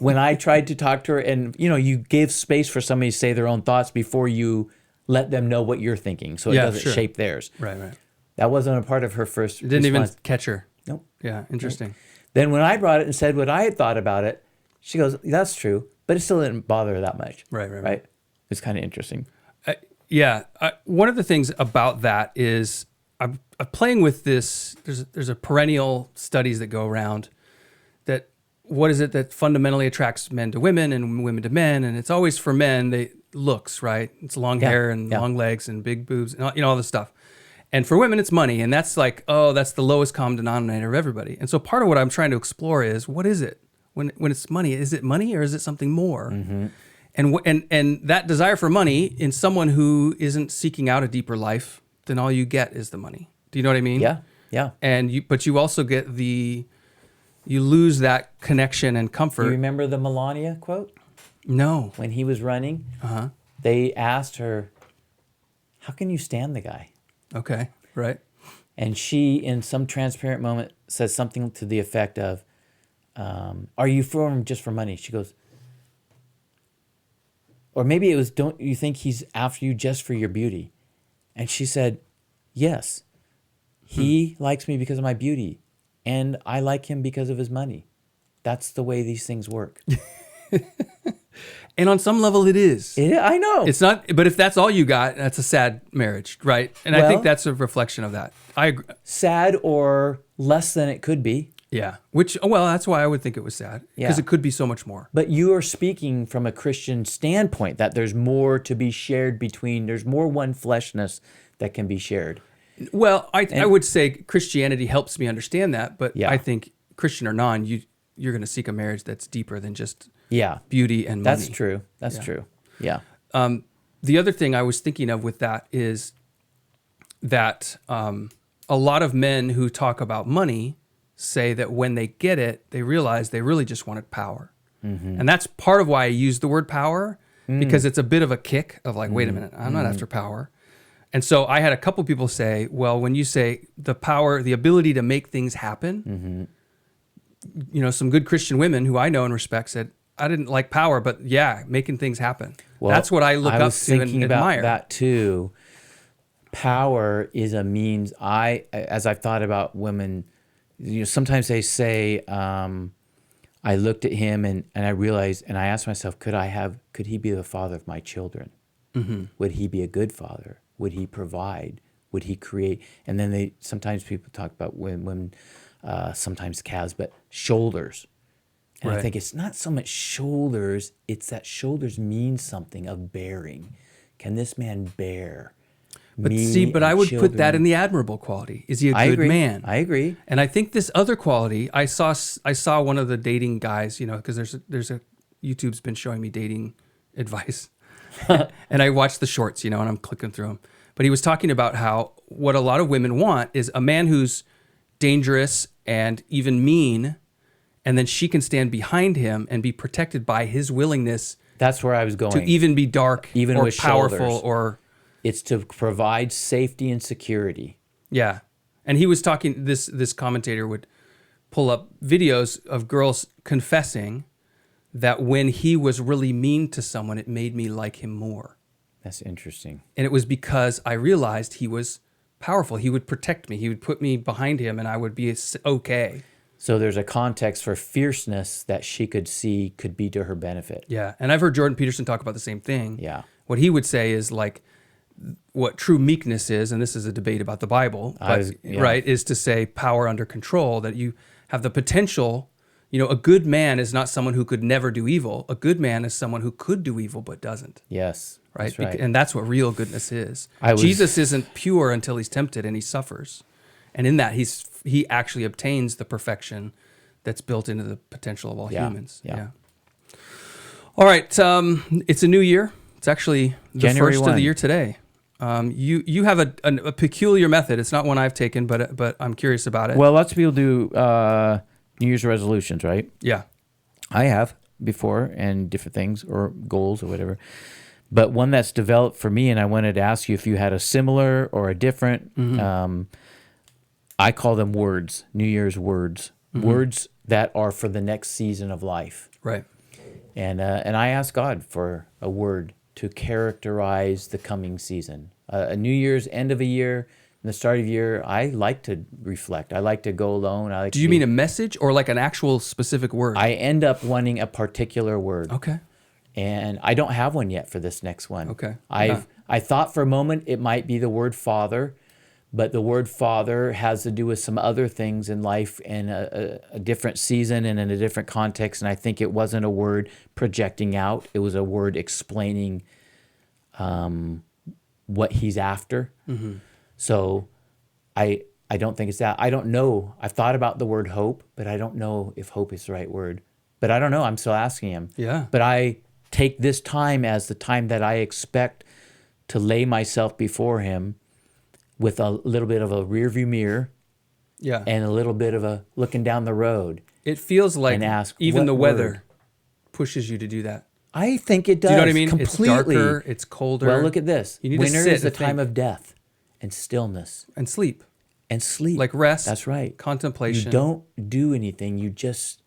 When I tried to talk to her and, you gave space for somebody to say their own thoughts before you let them know what you're thinking. So it doesn't shape theirs. Right. That wasn't a part of her first It didn't response. even catch her. Nope. Yeah, interesting. Right. Then when I brought it and said what I had thought about it, she goes, that's true. But it still didn't bother her that much. Right. It's kind of interesting. One of the things about that is I'm playing with this. There's a perennial studies that go around that what is it that fundamentally attracts men to women and women to men, and it's always for men looks, right? It's long hair and long legs and big boobs and all this stuff. And for women, it's money, and that's that's the lowest common denominator of everybody. And so part of what I'm trying to explore is what is it when it's money? Is it money or is it something more? And that desire for money in someone who isn't seeking out a deeper life, then all you get is the money. Do you know what I mean? Yeah. And but you also get you lose that connection and comfort. You remember the Melania quote? No. When he was running, they asked her, how can you stand the guy? Okay, right. And she, in some transparent moment, says something to the effect of, are you for him just for money? She goes, or maybe it was, don't you think he's after you just for your beauty? And she said, yes. He likes me because of my beauty, and I like him because of his money. That's the way these things work. And on some level, it is. I know. It's not, but if that's all you got, that's a sad marriage, right? And I think that's a reflection of that. I agree. Sad or less than it could be. Yeah. That's why I would think it was sad. Because it could be so much more. But you are speaking from a Christian standpoint that there's more to be shared there's more one fleshness that can be shared. Well, I would say Christianity helps me understand that, but I think Christian or non, you're going to seek a marriage that's deeper than just Yeah. beauty and money. That's true. That's true. Yeah. The other thing I was thinking of with that is that a lot of men who talk about money say that when they get it, they realize they really just wanted power. And that's part of why I use the word power, because it's a bit of a kick of like, wait a minute, I'm not after power. And so I had a couple people say, well, when you say the power, the ability to make things happen, you know, some good Christian women who I know and respect said, I didn't like power, but yeah, making things happen. Well, that's what I look up was to and thinking about admire. that too. Power is a means. As I've thought about women, you know, sometimes they say, I looked at him and I realized, and I asked myself, could he be the father of my children? Would he be a good father? Would he provide? Would he create? And then sometimes people talk about women, sometimes calves, but shoulders. And I think it's not so much shoulders, it's that shoulders mean something of bearing. Can this man bear? But I would put that in the admirable quality. Is he a good man? I agree. And I think this other quality, I saw one of the dating guys, you know, because there's a YouTube's been showing me dating advice. And I watched the shorts, you know, and I'm clicking through them. But he was talking about how what a lot of women want is a man who's dangerous and even mean, and then she can stand behind him and be protected by his willingness. That's where I was going. To even be dark, even or with powerful, shoulders. or it's to provide safety and security. Yeah. And he was talking, this commentator would pull up videos of girls confessing that when he was really mean to someone, it made me like him more. That's interesting. And it was because I realized he was powerful. He would protect me. He would put me behind him and I would be okay. So there's a context for fierceness that she could see could be to her benefit. Yeah. And I've heard Jordan Peterson talk about the same thing. Yeah. What he would say is like, what true meekness is, and this is a debate about the Bible, but, right, is to say power under control, that you have the potential. You know, a good man is not someone who could never do evil. A good man is someone who could do evil but doesn't. Yes. Right? That's right. And that's what real goodness is. Jesus isn't pure until he's tempted and he suffers. And in that, he actually obtains the perfection that's built into the potential of all humans. Yeah. All right. It's a new year. It's actually the January first 1. of the year today. You have a peculiar method. It's not one I've taken, but I'm curious about it. Well, lots of people do New Year's resolutions, right? Yeah. I have before, and different things or goals or whatever. But one that's developed for me, and I wanted to ask you if you had a similar or a different, I call them words, New Year's words, words that are for the next season of life. Right. And I ask God for a word to characterize the coming season. A New Year's, end of a year, and the start of the year, I like to reflect. I like to go alone. Do you mean a message or like an actual specific word? I end up wanting a particular word. Okay. And I don't have one yet for this next one. Okay. I thought for a moment it might be the word father, but the word father has to do with some other things in life and a different season and in a different context. And I think it wasn't a word projecting out. It was a word explaining what he's after. So I don't think it's that. I don't know. I've thought about the word hope, but I don't know if hope is the right word. But I don't know. I'm still asking him. Yeah. But I take this time as the time that I expect to lay myself before him with a little bit of a rearview mirror, and a little bit of a looking down the road. It feels like ask, even the weather word? Pushes you to do that. I think it does. Do you know what I mean? Completely. It's darker, it's colder. Well, look at this. You need to Winter sit is the and time think. of death and stillness And sleep. and sleep. Like rest. That's right. Contemplation. You don't do anything. You just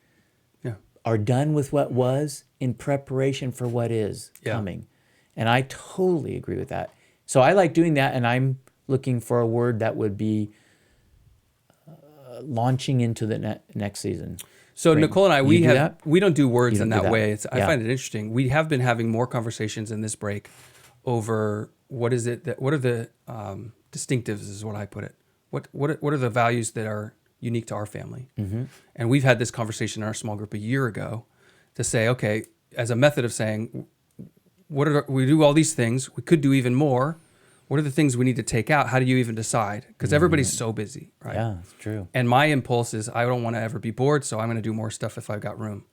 are done with what was in preparation for what is coming. And I totally agree with that. So I like doing that, and I'm looking for a word that would be launching into the next season. So Nicole and I, we don't do words in that way. I find it interesting. We have been having more conversations in this break over what are the distinctives is what I put it. What are the values that are unique to our family? And we've had this conversation in our small group a year ago to say, okay, as a method of saying, we do all these things, we could do even more. What are the things we need to take out? How do you even decide? Because everybody's so busy, right? Yeah, that's true. And my impulse is I don't want to ever be bored, so I'm going to do more stuff if I've got room.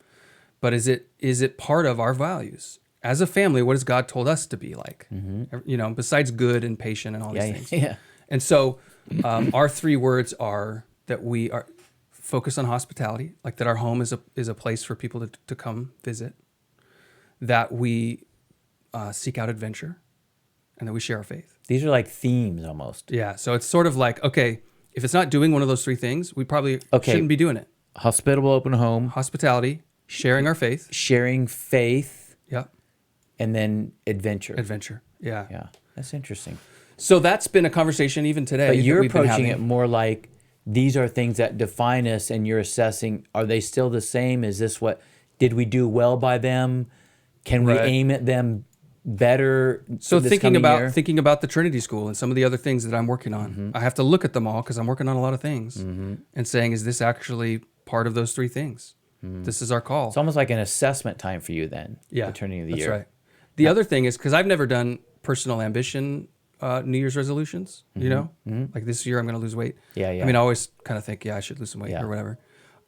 but is it part of our values as a family? What has God told us to be like? You know, besides good and patient and all these things. Yeah. And so our 3 words are that we are focus on hospitality, like that our home is a place for people to come visit, that we seek out adventure, and that we share our faith. These are like themes almost. Yeah. So it's sort of like, okay, if it's not doing one of those 3 things, we probably shouldn't be doing it. Hospitable, open home. Hospitality, sharing our faith. Sharing faith. Yeah. And then adventure. Adventure. Yeah. Yeah. That's interesting. So that's been a conversation even today. But you're that we've been approaching having. it more like these are things that define us, and you're assessing, are they still the same? Is this what, did we do well by them? Can we aim at them better? So this thinking coming year? about the Trinity School and some of the other things that I'm working on, I have to look at them all because I'm working on a lot of things and saying, is this actually part of those 3 things? This is our call. It's almost like an assessment time for you then. Yeah, the turning of the that's year. right. The other thing is, because I've never done personal ambition New Year's resolutions, you know, like this year I'm going to lose weight. Yeah. I mean, I always kind of think, I should lose some weight or whatever.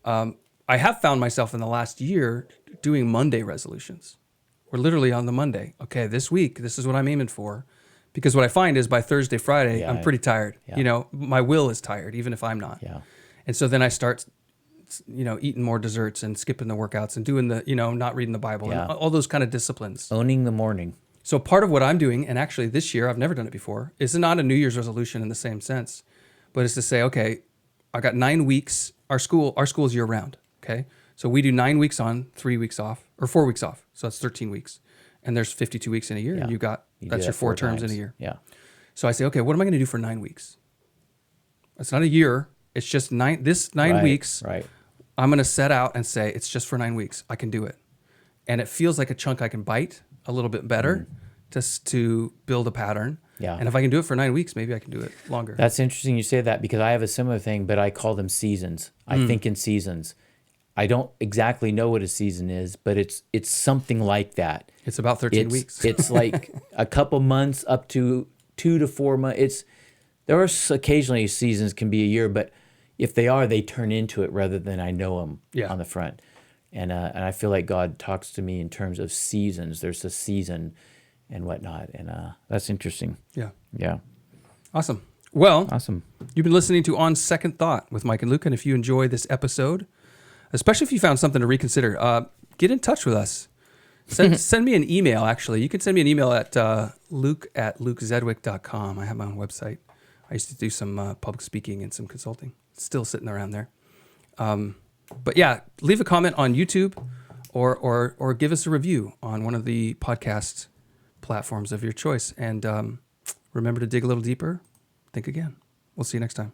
I have found myself in the last year doing Monday resolutions. We're literally on the Monday. Okay, this week, this is what I'm aiming for. Because what I find is by Thursday, Friday, I'm pretty tired. Yeah. You know, my will is tired, even if I'm not. Yeah. And so then I start, you know, eating more desserts and skipping the workouts and doing the, you know, not reading the Bible and all those kind of disciplines. Owning the morning. So part of what I'm doing, and actually this year, I've never done it before, is not a New Year's resolution in the same sense, but it's to say, okay, I got 9 weeks. Our school is year round. Okay. So we do 9 weeks on, 3 weeks off, or 4 weeks off. So that's 13 weeks. And there's 52 weeks in a year. And that's your 4 terms in a year. Yeah. So I say, okay, what am I going to do for 9 weeks? It's not a year. It's just 9 weeks. Right. I'm going to set out and say, it's just for 9 weeks. I can do it. And it feels like a chunk I can bite a little bit better just to build a pattern. Yeah. And if I can do it for 9 weeks, maybe I can do it longer. That's interesting you say that, because I have a similar thing, but I call them seasons. I think in seasons. I don't exactly know what a season is, but it's something like that. It's about 13 weeks. It's like a couple months up to 2 to 4 months. There are occasionally seasons can be a year, but if they are, they turn into it rather than I know them on the front. And I feel like God talks to me in terms of seasons. There's a season and whatnot. And that's interesting. Yeah. Yeah. Awesome. Well, Awesome. You've been listening to On Second Thought with Mike and Luke. And if you enjoy this episode, especially if you found something to reconsider, get in touch with us. Send me an email, actually. You can send me an email at luke@lukezedwick.com. I have my own website. I used to do some public speaking and some consulting. It's still sitting around there. But yeah, leave a comment on YouTube or give us a review on one of the podcast platforms of your choice. And remember to dig a little deeper. Think again. We'll see you next time.